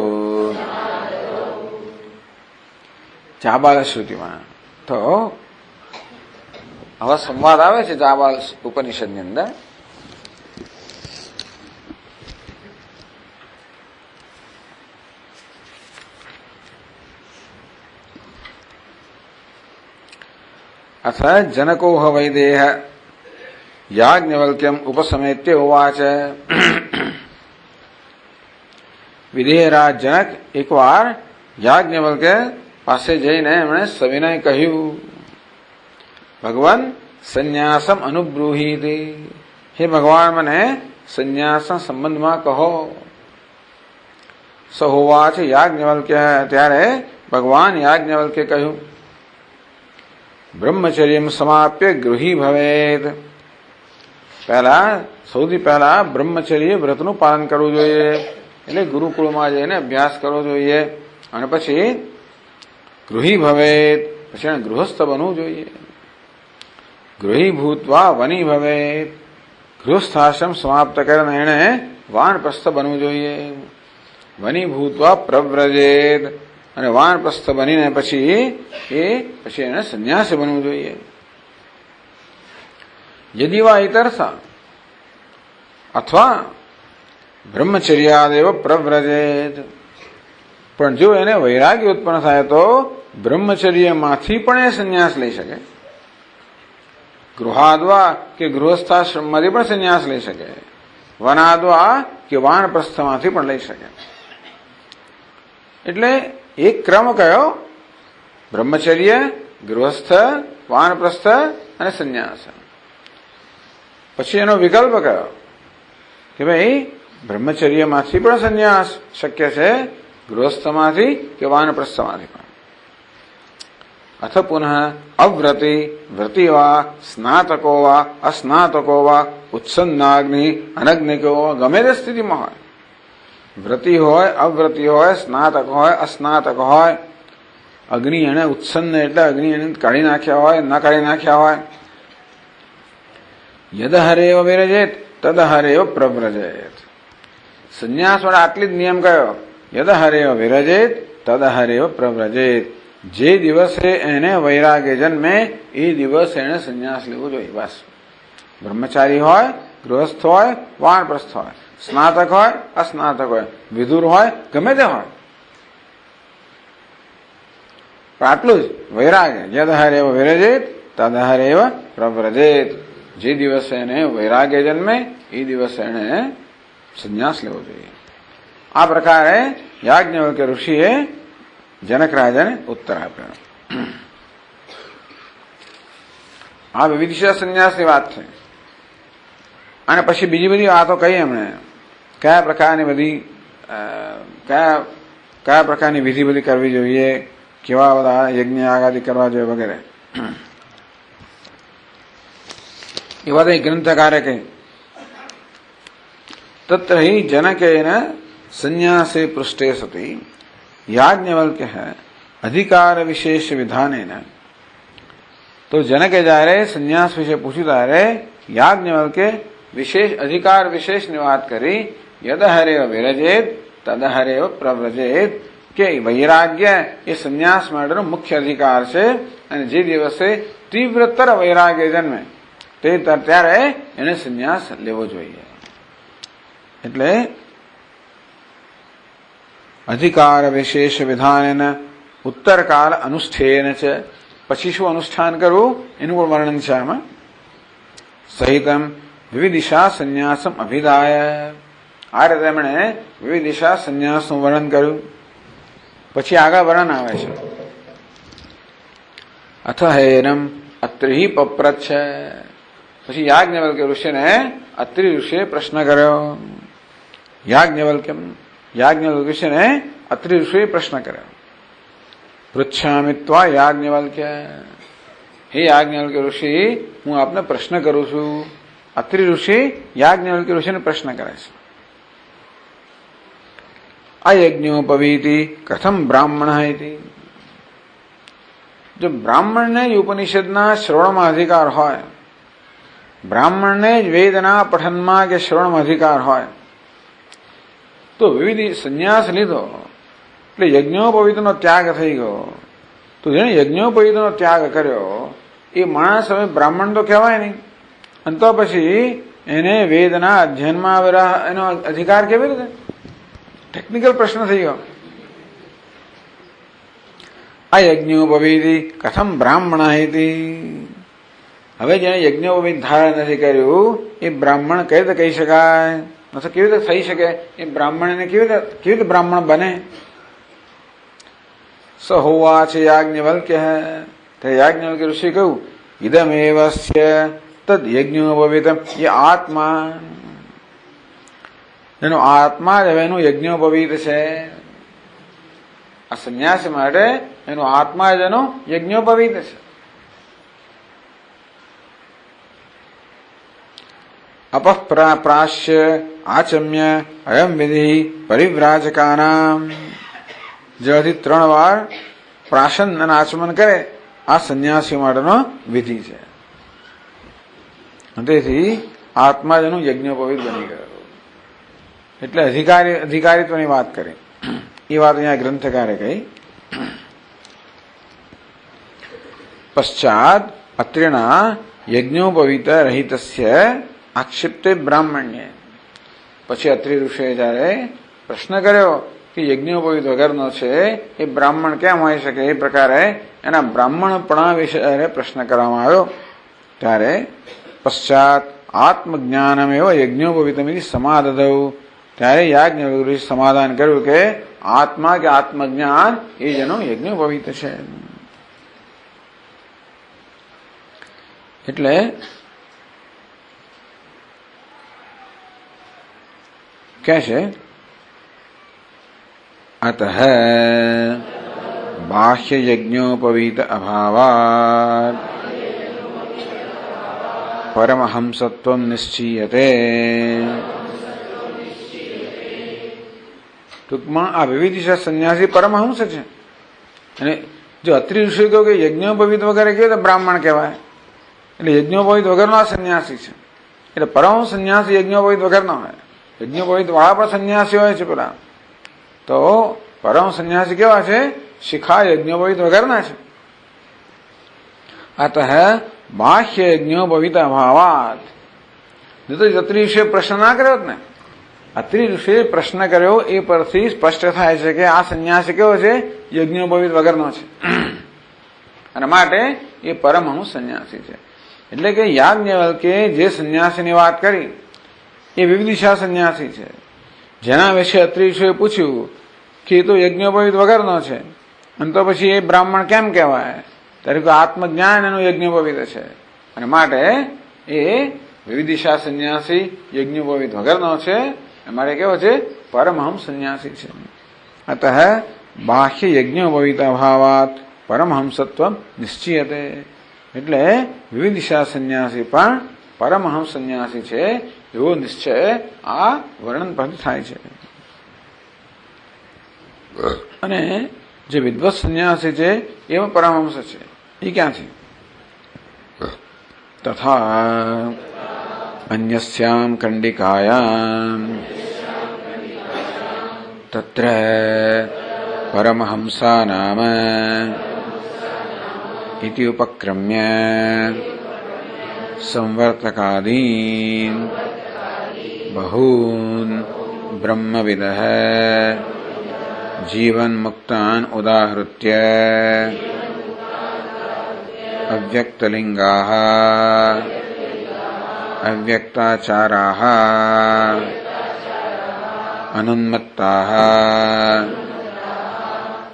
Speaker 1: જાબાલ શ્રુતિમાં તો હવે સંવાદ આવે છે જાબાલ ઉપનિષદની અંદર. अथ जनको वैदेह याज्ञवल्क्यम उपसमेत्य उवाच. વિદેહરાજ જનક એકવાર યાજ્ઞવલ્ક્ય પાસે જઈને એમણે સવિનય કહ્યું, ભગવાન સંન્યાસમ અનુબ્રૂહીતિ. હે ભગવાન, મને સંન્યાસના સંબંધમાં કહો. સ હોવાચ યાજ્ઞવલ્ક્ય. ત્યારે ભગવાન યાજ્ઞવલ્ક્ય કહ્યું, બ્રહ્મચર્યમ સમાપ્ય ગૃહી ભવેત. સૌથી પહેલા બ્રહ્મચર્ય વ્રતનું પાલન કરવું જોઈએ, એટલે ગુરુકુળમાં જઈને અભ્યાસ કરવો જોઈએ. અને પછી ગૃહી ભવેત, પછી એને ગૃહસ્થ બનવું જોઈએ. ગૃહી ભૂત્વા વની ભવેત. ગૃહસ્થાશ્રમ સમાપ્ત કરીને એણે વાનપ્રસ્થ બનવું જોઈએ. વની ભૂત્વા પ્રવ્રજેત. અને વાનપ્રસ્થ બનીને પછી એને સંન્યાસી બનવું જોઈએ. યદિ વા ઇતરસા અથવા બ્રહ્મચર્યાદેવ પ્રવ્રજેત. પણ જો એને વૈરાગ્ય ઉત્પન્ન થાય તો બ્રહ્મચર્યમાંથી પણ એ સંન્યાસ લઈ શકે. ગૃહાદ્વા કે ગૃહસ્થાશ્રમમાંથી પણ સંન્યાસ લઈ શકે. વનાદ્વા કે વાનપ્રસ્થમાંથી પણ લઈ શકે. એટલે એક ક્રમ કયો? બ્રહ્મચર્ય, ગૃહસ્થ, વાનપ્રસ્થ અને સંન્યાસ. પછી એનો વિકલ્પ કયો કે ભાઈ બ્રહ્મચર્યમાંથી પણ સંન્યાસ શક્ય છે, ગૃહસ્થમાંથી કે વાનપ્રસ્થમાંથી પણ. અથ પુનઃ અવ્રતિ વ્રતિ વા સ્નાતકો વા અસ્નાતકો વા ઉત્સન્નાગ્નિ અનગ્નિકો ગમે તે સ્થિતિમાં હોય, વ્રતિ હોય, અવ્રતિ હોય, સ્નાતક હોય, અસ્નાતક હોય, અગ્નિ એને ઉત્સન્ન એટલે અગ્નિ એને કાઢી નાખ્યા હોય, ન કાઢી નાખ્યા હોય, યદ હરેવ વિરજેત તદ હરેવ પ્રવ્રજેત. સંન્યાસ વાળા આટલી જ નિયમ કયો? યદ હરેવ વિરજેત તદ હરેવ પ્રવ્રજેત. જે દિવસે એને વૈરાગ્ય જન્મે એ દિવસે એને સંન્યાસ લેવો જોઈએ. બસ. બ્રહ્મચારી હોય, ગૃહસ્થ હોય, વાનપ્રસ્થ હોય, સ્નાતક હોય, અસ્નાતક હોય, વિદુર હોય, ગમે તે હોય, પણ આટલું જ વૈરાગ્ય. યદ હરેવ વિરજેત તદ હરેવ પ્રવ્રજેત. જે દિવસે એને વૈરાગ્ય જન્મે એ દિવસે એને સંન્યાસ લેવો જોઈએ. આ પ્રકારે યાજ્ઞવલ્ક્ય ઋષિએ જનક રાજાને ઉત્તર આપ્યો. આ વિવિધિશા સંન્યાસની વાત છે. અને પછી બીજી બધી વાતો કહી એમણે કયા પ્રકારની બધી કયા પ્રકારની વિધિ બધી કરવી જોઈએ, કેવા બધા યજ્ઞ આગાદી કરવા જોઈએ વગેરે એ બધા ગ્રંથકારે કહી. તત્ર હિ જનકેન સંન્યાસે પૃષ્ઠે સતી યાજ્ઞવલ્ક્ય અધિકાર વિશેષ વિધાનેન. તો જનકે જયારે સંન્યાસ વિશે પૂછ્યું ત્યારે યાજ્ઞવલ્કે વિશેષ અધિકાર વિશેષની વાત કરી. યદહરેવ વિરજેત તદહરેવ પ્રવ્રજેત, કે વૈરાગ્ય એ સંન્યાસ માટેનો મુખ્ય અધિકાર છે અને જે દિવસે તીવ્રતર વૈરાગ્ય જન્મે તે ત્યારે એને સંન્યાસ લેવો જોઈએ. એટલે અધિકાર વિશેષ વિધાન ઉત્તરકાલ અનુષ્ઠેન છે, પછી શું અનુષ્ઠાન કરવું એનું પણ વર્ણન છે આમાં. સહિતમ વિવિધિશા સંન્યાસમ અભિધાય, આ રીતે એમણે વિવિધિશા સંન્યાસનું વર્ણન કર્યું. પછી આગળ વર્ણન આવે છે અથ હેનમ અત્રિ પપ્રચ્છ. પછી યાજ્ઞવલ્ક્ય ઋષિને અત્રિ ઋષિએ પ્રશ્ન કર્યો. યાજ્ઞવલ્ક્ય ઋષિને અત્રિ ઋષિએ પ્રશ્ન કર્યો. પૃચ્છામિ ત્વા યાજ્ઞવલ્ક્ય, હે યાજ્ઞવલ્ક્ય ઋષિ હું આપને પ્રશ્ન કરું છું. અત્રિ ઋષિ યાજ્ઞવલ્ક્ય ઋષિને પ્રશ્ન કરે છે. અયજ્ઞોપવીતિ કથમ બ્રાહ્મણ હતી. જો બ્રાહ્મણને જ ઉપનિષદના શ્રવણમાં અધિકાર હોય, બ્રાહ્મણને જ વેદના પઠનમાં કે શ્રવણમાં અધિકાર હોય, તો વિવિધ સંન્યાસ લીધો એટલે યજ્ઞોપવીતનો ત્યાગ થઈ ગયો. તો જેને યજ્ઞોપવીતનો ત્યાગ કર્યો એ માણસ હવે બ્રાહ્મણ તો કહેવાય નહીં. અને તો પછી એને વેદના અધ્યયનમાં એનો અધિકાર કેવી રીતે? ટેકનિકલ પ્રશ્ન થઈ ગયો. આ યજ્ઞોપવીતિ કથમ બ્રાહ્મણ હતી. હવે જેને યજ્ઞોપવીત ધારણ નથી કર્યું એ બ્રાહ્મણ કઈ રીતે કહી શકાય? નથી કેવી રીતે થઈ શકે? એ બ્રાહ્મણ કેવી રીતે બ્રાહ્મણ બને? સ હોવાચ યાજ્ઞવલ્ક્ય, તે યાજ્ઞવલ્ક્ય ઋષિ કહ્યું ઇદમેવસ્ય તદ યજ્ઞોપવીતમ, એ આત્મા, એનો આત્મા જ હવે એનું યજ્ઞોપવીત છે. આ સંન્યાસી માટે એનો આત્મા જ એનો યજ્ઞોપવીત છે. અપઃપ્રાશ્ય આચમ્ય અયમ વિધિ પરિવ્રાજકાનામ. જેથી 3 વાર પ્રાશન અને આચમન કરે આ સંન્યાસી માટેનો વિધિ છે. તેથી આત્મા જ એનું યજ્ઞોપવીત બની ગયો. એટલે અધિકારીત્વની વાત કરી એ વાત અહીંયા ગ્રંથકારે કહી. પશ્ચાત અત્રિના યજ્ઞોપવીત રહિતસ્ય આક્ષિપ્તે બ્રાહ્મણ્ય. પછી અત્રિ ઋષિએ જયારે પ્રશ્ન કર્યો કે યજ્ઞોપવીત વગરનો છે એ બ્રાહ્મણ કેમ હોઈ શકે, એ પ્રકારે એના બ્રાહ્મણપણા વિશે પ્રશ્ન કરવામાં આવ્યો ત્યારે પશ્ચાત આત્મજ્ઞાનમેવ યજ્ઞોપવીતમિતિ સમાદધૌ. ત્યારે યાજ્ઞવલ્ક્ય સમાધાન કર્યું કે આત્મા કે આત્મજ્ઞાન એ જેનો યજ્ઞોપવીત છે. એટલે કે છે અતઃ બાહ્ય યજ્ઞોપવીત અભાવાત પરમહંસત્વમ નિશ્ચીયતે. ટૂંકમાં આ વિવિધિશા સંન્યાસી પરમહંસ છે. અને જો અત્રિ ઋષિ કહ્યું કે યજ્ઞોપવીત વગેરે કહ્યું તો બ્રાહ્મણ કહેવાય. એટલે યજ્ઞોપવીત વગરનો આ સંન્યાસી છે. એટલે પરમહંસ સંન્યાસી યજ્ઞોપવીત વગરનો હોય. યજ્ઞોપવીત વાળા પણ સંન્યાસી હોય છે પેલા. તો પરમહંસ સંન્યાસી કેવા છે? શિખા યજ્ઞોપવીત વગરના છે. અતઃ બાહ્ય યજ્ઞોપવીત અભાવાત. તો અત્રિ ઋષિએ પ્રશ્ન ના કર્યો ને, અત્રિ ઋષિએ પ્રશ્ન કર્યો એ પરથી સ્પષ્ટ થાય છે કે આ સંન્યાસી કેવો છે? યજ્ઞોપવીત વગરનો છે. અને માટે એ પરમહંસ સંન્યાસી છે. એટલે કે યાજ્ઞવલ્ક્યે જે સંન્યાસીની વાત કરી એ વિવિધિશા સંન્યાસી છે. જેના વિશે અત્રિ ઋષિએ પૂછ્યું કે એ તો યજ્ઞોપવીત વગરનો છે અને તો પછી એ બ્રાહ્મણ કેમ કહેવાય? ત્યારે આત્મજ્ઞાન એનું યજ્ઞોપવીત છે. અને માટે એ વિવિધિશા સંન્યાસી યજ્ઞોપવીત વગરનો છે. અમારે કેવો છે? પરમહંસ સંન્યાસી છે. અતઃ બાહ્ય યજ્ઞોપવિતા ભાવાત પરમહંસત્વ નિશ્ચિયતે. એટલે વિવિધિશા સંન્યાસી પણ પરમહંસ સંન્યાસી છે એવો નિશ્ચય આ વર્ણન પરથી થાય છે. અને જે વિદ્વત સંન્યાસી છે એમાં પરમહંસ છે એ ક્યાંથી? તથા અન્યસ્યામ કંડિકાયામ તત્ર પરમહંસા નામ ઇતિ ઉપક્રમ્ય સંવર્તકાદીન બહૂન બ્રહ્મવિદઃ જીવન મુક્તાન ઉદાહૃત્ય અવ્યક્તલિંગાઃ અવ્યક્તાચારાઃ અનુન્મત્તાઃ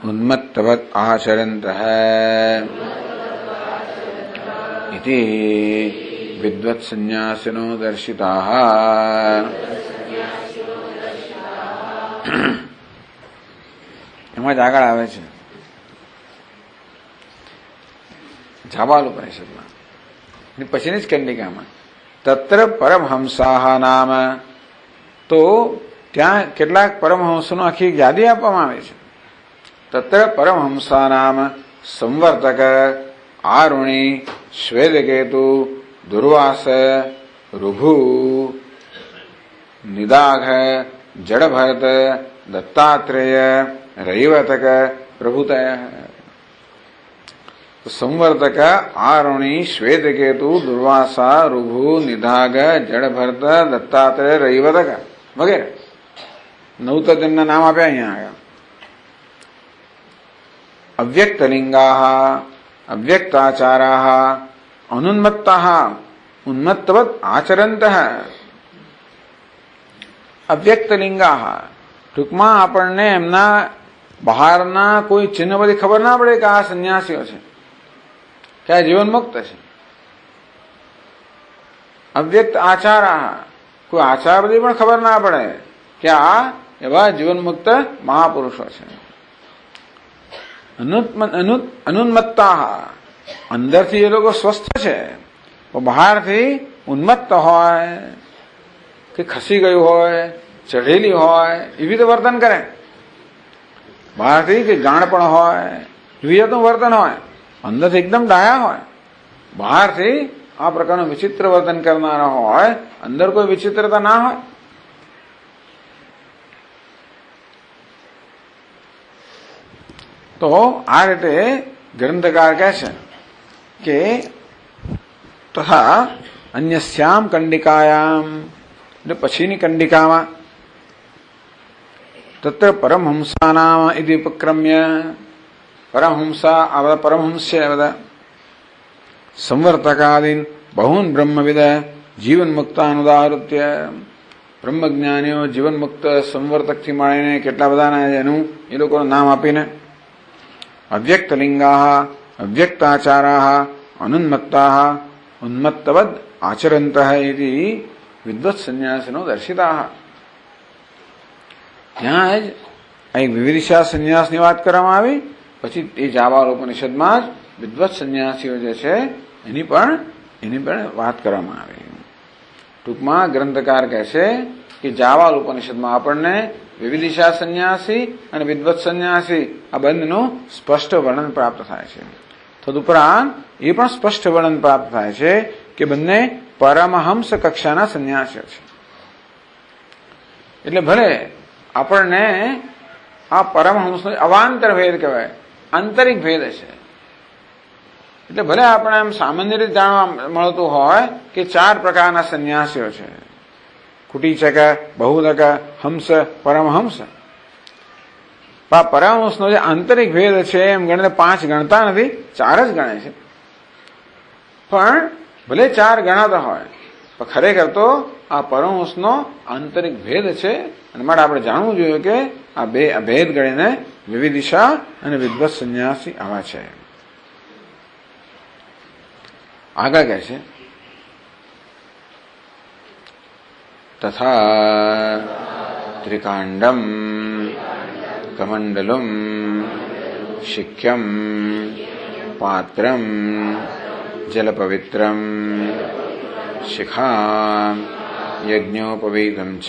Speaker 1: ઉન્મત્તવત આચરन्तઃ ઇતિ વિદ્વત સંન્યાસિનો દર્શિતાઃ. એમાં જ આગળ આવે છે જાબાલ ઉપનિષદમાં પછીની જ કંડિકામાં તત્ર પરમહંસાઃ નામ. તો ત્યાં કેટલાક પરમહંસોનો આખી યાદી આપવામાં આવે છે. તત્ર પરમહંસા નામ સંવર્તક આરુણી શ્વેતકેતુ દુર્વાસ ઋભુ નિદાઘ જડભરત દત્તાત્રેય રૈવતક પ્રભુતય. સંવર્તક આરુણી શ્વેતકેતુ દુર્વાસા ઋભુ નિદાઘ જડભરત દત્તાત્રેય રૈવતક વગેરે 9 તો તેમના નામ આપ્યા અહીંયા આગળ. અવ્યક્તલિંગાઃ અવ્યક્તાચારાઃ અનુન્મત્તાઃ ઉન્મત્તવત આચરन्तઃ. અવ્યક્તલિંગાઃ ટૂંકમાં આપણને એમના બહારના કોઈ ચિહ્ન બધી ખબર ના પડે કે આ સંન્યાસીઓ છે, કે આ જીવન મુક્ત છે. અવ્યક્ત આચારાઃ કોઈ આચાર બધી પણ ખબર ના પડે કે આ એવા જીવન મુક્ત મહાપુરુષો છે. અનુન્મત્તાઃ અંદરથી એ લોકો સ્વસ્થ છે, બહારથી ઉન્મત્ત હોય કે ખસી ગયું હોય, ચઢેલી હોય એવી રીતે વર્તન કરે. બહારથી કે જાણપણ હોય એવી જાતનું વર્તન હોય, અંદરથી એકદમ ડાયા હોય. બહારથી આ પ્રકારનું વિચિત્ર વર્તન કરનારા હોય, અંદર કોઈ વિચિત્રતા ના હોય. તો આ રીતે ગ્રંથકાર કહે છે કે તથા અન્યસ્યામ કંડિકાયામ એટલે પછીની કંડિકામાં તત્ર પરમહંસાનામ ઇતિ ઉપક્રમ્ય. પરમહંસા આ બધા પરમહંસ છે. બધા સંવર્તકાદીન બહૂન બ્રહ્મવિદ જીવન મુક્તાનુદાહૃત્ય. બ્રહ્મજ્ઞાનીઓ જીવન મુક્ત સંવર્તકથી મળીને કેટલા બધાના એનું એ લોકોનું નામ આપીને અવ્યક્તલિંગાઃ અવ્યક્તાચારાઃ અનુન્મત્તાઃ ઉન્મત્તવદ આચરन्तઃ ઇતિ વિદ્વત સંન્યાસિનો દર્શિતાઃ. ત્યાં જ એક વિવિધિશા સંન્યાસની વાત કરવામાં આવી. પછી એ જાબાલ ઉપનિષદમાં જ વિદ્વત સંન્યાસીઓ જે છે એની પણ વાત કરવામાં આવી. ટૂંકમાં ગ્રંથકાર કહે છે કે જાબાલ ઉપનિષદમાં આપણને વિવિધિશા સંન્યાસી અને વિદ્વત સંન્યાસી આ બંનેનું સ્પષ્ટ વર્ણન પ્રાપ્ત થાય છે. તદુપરાંત એ પણ સ્પષ્ટ વર્ણન પ્રાપ્ત થાય છે કે બંને પરમહંસ કક્ષાના સંન્યાસીઓ છે. એટલે ભલે આપણને આ પરમહંસનો અવાંતર ભેદ કહેવાય, આંતરિક ભેદ છે. એટલે ભલે આપણે એમ સામાન્ય રીતે જાણવા મળતું હોય કે 4 પ્રકારના સંન્યાસીઓ છે, કુટીચક, બહુદક, હંસ, પરમહંસ. પરમહંસનો જે આંતરિક ભેદ છે એમ ગણીને 5 ગણતા નથી, 4 જ ગણે છે. પણ ભલે 4 ગણાતા હોય પણ ખરેખર તો આ પરમહંસનો આંતરિક ભેદ છે. અને માટે આપણે જાણવું જોઈએ કે આ બે ભેદ ગણીને વિવિધિશા અને વિદ્વત સંન્યાસી આવા છે. આગળ કહે છે તથા त्रिकांडम कमंडलम शिक्ष्यम पात्रम जलपवित्रम शिखा यज्ञोपवीतं च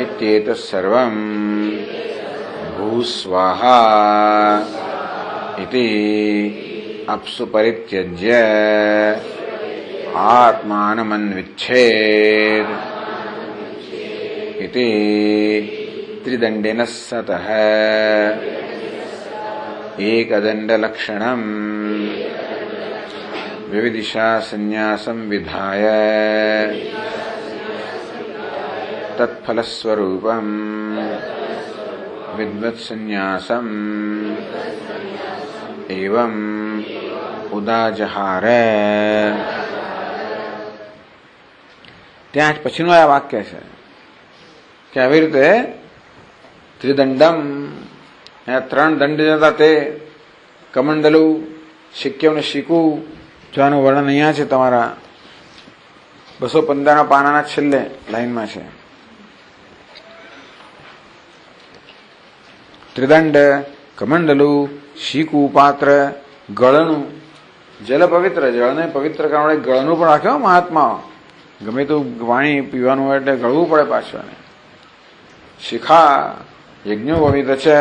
Speaker 1: इत्येतत्सर्वं भूस्वाहा इति अप्सु परित्यज्य आत्मानमन्विच्छेद इति त्रिदंडेन सतः एकदंडलक्षणम् विविदिशा संन्यासं विधाय तत्फलस्वरूपं विद्वत्संन्यासम् एवं उदाजहार. ત્યાં જ પછીનું આ વાક્ય છે કે આવી રીતે ત્રિદંડમ, ત્રણ દંડ હતા તે કમંડલું, શિક્યમ ને શીકું, જો આનું વર્ણન અહીંયા છે તમારા 215 પાનાના છેલ્લે લાઈનમાં છે. ત્રિદંડ, કમંડલું, શીકું, પાત્ર, ગળનું, જલ પવિત્ર, જળને પવિત્ર કરવા માટે ગળનું પણ રાખ્યો મહાત્મા. ગમે તો પાણી પીવાનું હોય એટલે ગળવું પડે પાછું. શિખા યજ્ઞો પવિત્ર છે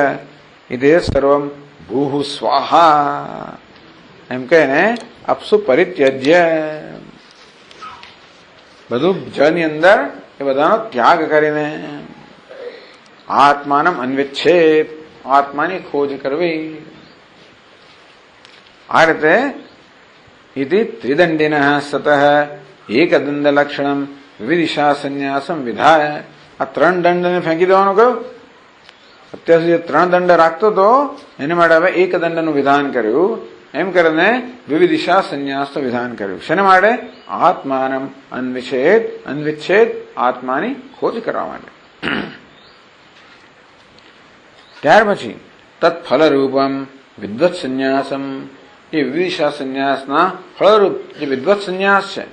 Speaker 1: એ સર્વમ ભૂ સ્વાહા એમ કહે ને અપસુ પરિત્યજ્ય, બધું જળની અંદર એ બધાનો ત્યાગ કરીને આત્માનમ અન્વિચ્છેદ, આત્માની ખોજ કરવી. આ રીતે ઇતિ ત્રિદંડિન સતઃ એકદંડ લક્ષણમ વિવિદિશા સંન્યાસમ વિધાય. આ ત્રણ દંડને ફેંકી દેવાનું કહ્યું. અત્યાર સુધી 3 દંડ રાખતો હતો એને માટે હવે એક દંડનું વિધાન કર્યું. એમ કરીને વિવિદિશા સંન્યાસનું વિધાન કર્યું. શેના માટે? આત્માનમ અન્વિચ્છેદ, અન્વિચ્છેદ આત્માની ખોજ કરવા માટે. ત્યાર પછી તત્ફલરૂપમ વિદ્વત સંન્યાસમ, એ વિવિદિશા સંન્યાસના ફળરૂપ જે વિદ્વત સંન્યાસ છે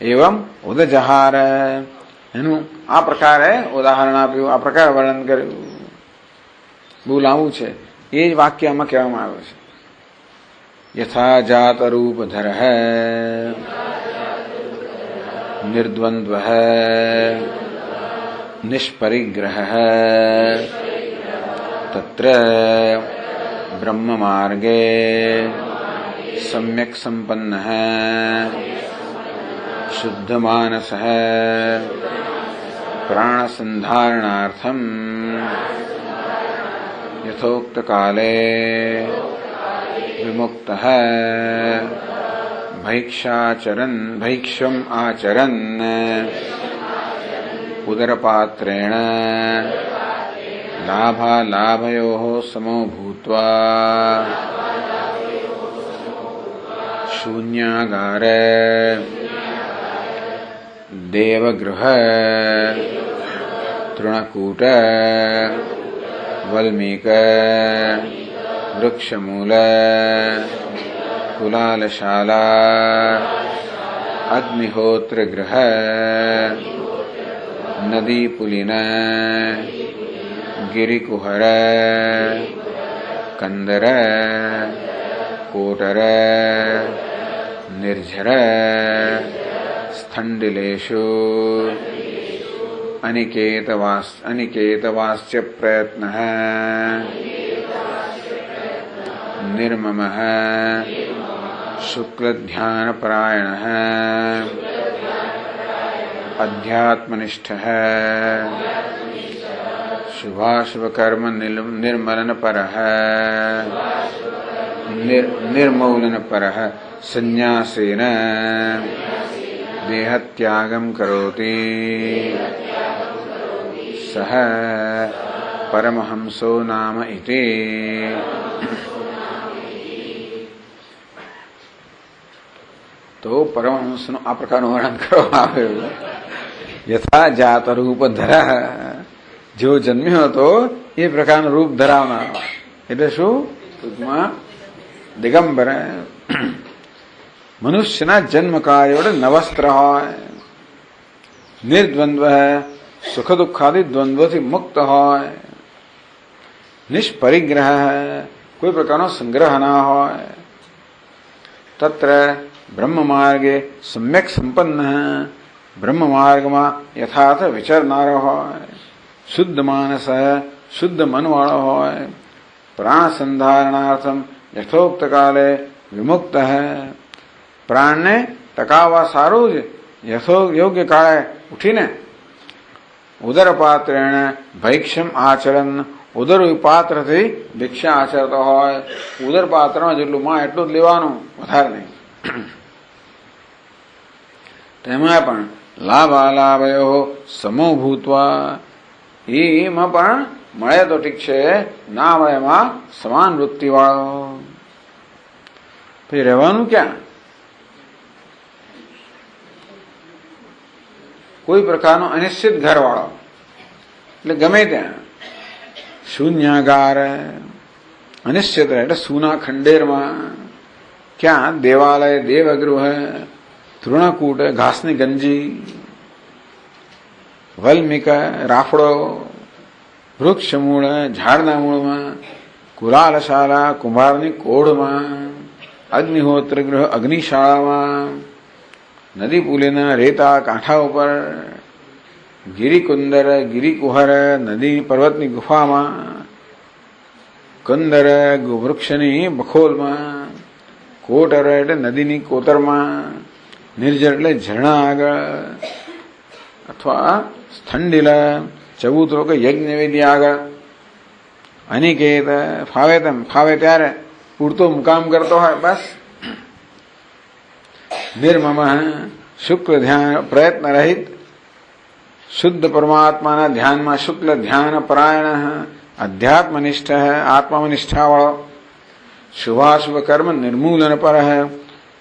Speaker 1: એવમ ઉદજહાર, એનું આ પ્રકારે ઉદાહરણ આપ્યું, આ પ્રકારે વર્ણન કર્યું. બહુ લાંબુ છે. એ જ વાક્યમાં કહેવામાં આવ્યું છે. યથા જાત રૂપધર નિર્દ્વંદ્વ નિષ્પરિગ્રહ તત્ર બ્રહ્મ માર્ગે સમ્યક સંપન્ન શુદ્ધ માનસ પ્રાણ સંધારણાર્થમ यथोक्त काले विमुक्त भैक्ष्यम आचरन् उदरपात्रेण लाभालाभयोः समो भूत्वा शून्यागार देवगृह तृणकूट वल्मीक वृक्षमूल कुलालशाला अग्निहोत्र गृह नदी पुलिन गिरिकुहर कंदर कोटर निर्झर स्थंडिलेषु अनिकेतवास्य प्रयत्नः निर्ममः शुक्लध्यानपरायणः अध्यात्मनिष्ठः शुभाशुभकर्म निर्मलनपरः निर्मौलनपरः संन्यासेन देहत्यागं करोति सह परमहंसो नाम इति. તો પરમહંસનું આ પ્રકારનું વર્ણન કરવામાં આવ્યું. યથા જાત રૂપ ધર, જેવો જન્મ્યો હતો એ પ્રકારનું રૂપ ધરાવનાર. એટલે શું? ટૂંકમાં દિગંબર. મનુષ્યના જન્મકાળ વડે નવસ્ત્ર હોય, નિર્દ્વંદ્વ સુખ દુઃખાદિ દ્વંદ્વથી મુક્ત હોય, નિષ્પરિગ્રહ કોઈ પ્રકારનો સંગ્રહ ના હોય, તત્ર બ્રહ્મ માર્ગે સમ્યક સંપન્ન બ્રહ્મ માર્ગમાં યથાર્થ વિચરનારો હોય, શુદ્ધ માનસ શુદ્ધ મનવાળો હોય, પ્રાણ સંધારણાર્થમ યથોક્ત કાલે વિમુક્ત પ્રાણને ટકાવવા સારું જ યોગ્ય કાળે ઉઠીને ઉદરપાત્રેણ ભૈક્ષમ આચરણ ઉદર પાત્રથી ભિક્ષા આચરતો હોય, ઉદરપાત્રમાં જેટલું માં એટલું જ લેવાનું, વધારે નહીં. તેમાં પણ લાભાલાભયો સમો ભૂતવા એમાં પણ મળે તો ઠીક છે, ના મળે એમાં સમાન વૃત્તિ વાળો. પછી રહેવાનું ક્યાં? કોઈ પ્રકારનો અનિશ્ચિત ઘર વાળો, એટલે ગમે ત્યાં શૂન્યાગાર અનિશ્ચિત રહે એટલે સૂના ખંડેરમાં. ક્યાં? દેવાલય, દેવગૃહ, તૃણકૂટ, ઘાસની ગંજી, વલ્મિક રાફડો, વૃક્ષ મૂળ ઝાડના મૂળમાં, કુલાલશાળા કુંભારની કોઢમાં, અગ્નિહોત્ર ગૃહ અગ્નિશાળામાં, નદી પુલીના રેતા કાંઠા ઉપર, ગિરિકુંદર ગિરિકુહર નદી પર્વતની ગુફામાં, કંદર વૃક્ષની બખોલમાં, કોટર એટલે નદીની કોતરમાં, નિર્જર એટલે ઝરણા આગળ, અથવા સ્થંડિલ ચબૂતરો કે યજ્ઞ વિધિ આગળ, અનિકેત ફાવે તેમ ફાવે ત્યારે પૂરતો મુકામ કરતો હોય બસ. નિર્મમ શુક્લ ધ્યાન પ્રયત્ન રહિત શુદ્ધ પરમાત્માના ધ્યાનમાં શુક્લ ધ્યાન પરાયણ અધ્યાત્મનિષ્ઠ આત્મામાં નિષ્ઠાવાળો, શુભાશુભ કર્મ નિર્મૂલન પર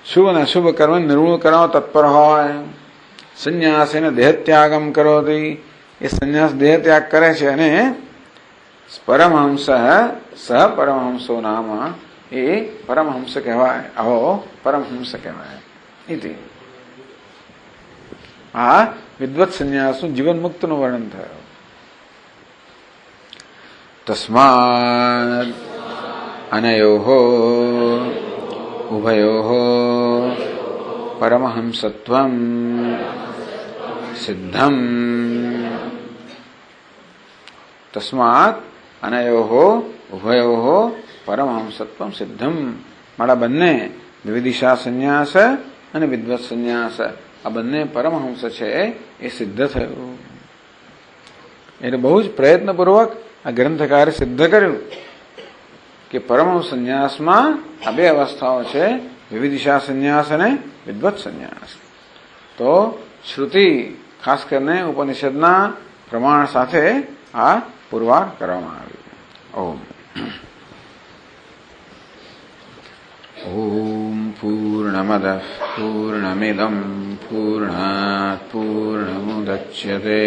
Speaker 1: શુભ અને શુભ કર્મ નિર્મૂળ કરવા તત્પર હોય, સંન્યાસીને દેહત્યાગમ કરોતી એ સંન્યાસ દેહ ત્યાગ કરે છે, અને પરમહંસ સહ પરમહંસો નામ એ પરમહંસ કહેવાય, આવો પરમહંસ કહેવાય. આ વિદ્વત સંન્યાસનું જીવન મુક્તનું વર્ણન થયું. તસ્માદ અનયોઃ ઉભયોઃ પરમહંસત્વં સિદ્ધમ. તસ્માત અનયોઃ ઉભયોઃ પરમહંસત્વં સિદ્ધમ. મારા બંને દ્વિદિશા સંન્યાસ અને વિદ્વત સંન્યાસ આ બંને પરમહંસ છે એ સિદ્ધ થયું. એટલે બહુ જ પ્રયત્નપૂર્વક આ ગ્રંથકારે સિદ્ધ કર્યું કે પરમહંસ સંન્યાસમાં આ બે અવસ્થાઓ છે, વિવિધિશા સંન્યાસ અને વિદ્વત સંન્યાસ. તો શ્રુતિ ખાસ કરીને ઉપનિષદના પ્રમાણ સાથે આ પુરવાર કરવામાં આવ્યું. ઓમ ઓમ પૂર્ણમદઃ પૂર્ણમિદં પૂર્ણાત પૂર્ણમુદચ્યતે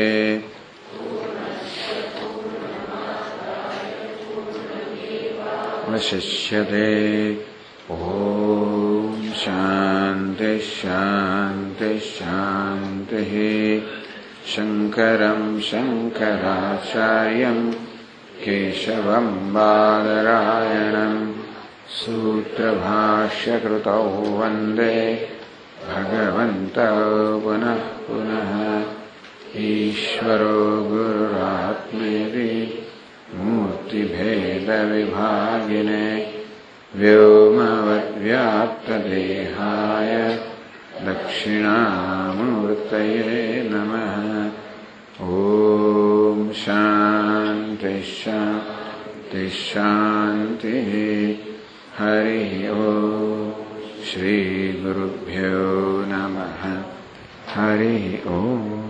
Speaker 1: વશિષ્યતે. ઓમ શાંતિ શાંતિ શાંતિ. શંકરં શંકરાચાર્યં કેશવં બાદરાયણં સૂત્રભાષ્યકૃતૌ વંદે ભગવन्तौ પુનઃ પુનઃ. ઈશ્વરો ગુરુરાત્મેતિ મૂર્તિભેદવિભાગિને વ્યોમવદ્વ્યાપ્તદેહાય દક્ષિણામૂર્તયે નમઃ. ઓમ શાંતિ શાંતિ શાંતિ. હરિ ઓમ. શ્રી ગુરુભ્યો નમઃ. હરિ ઓમ.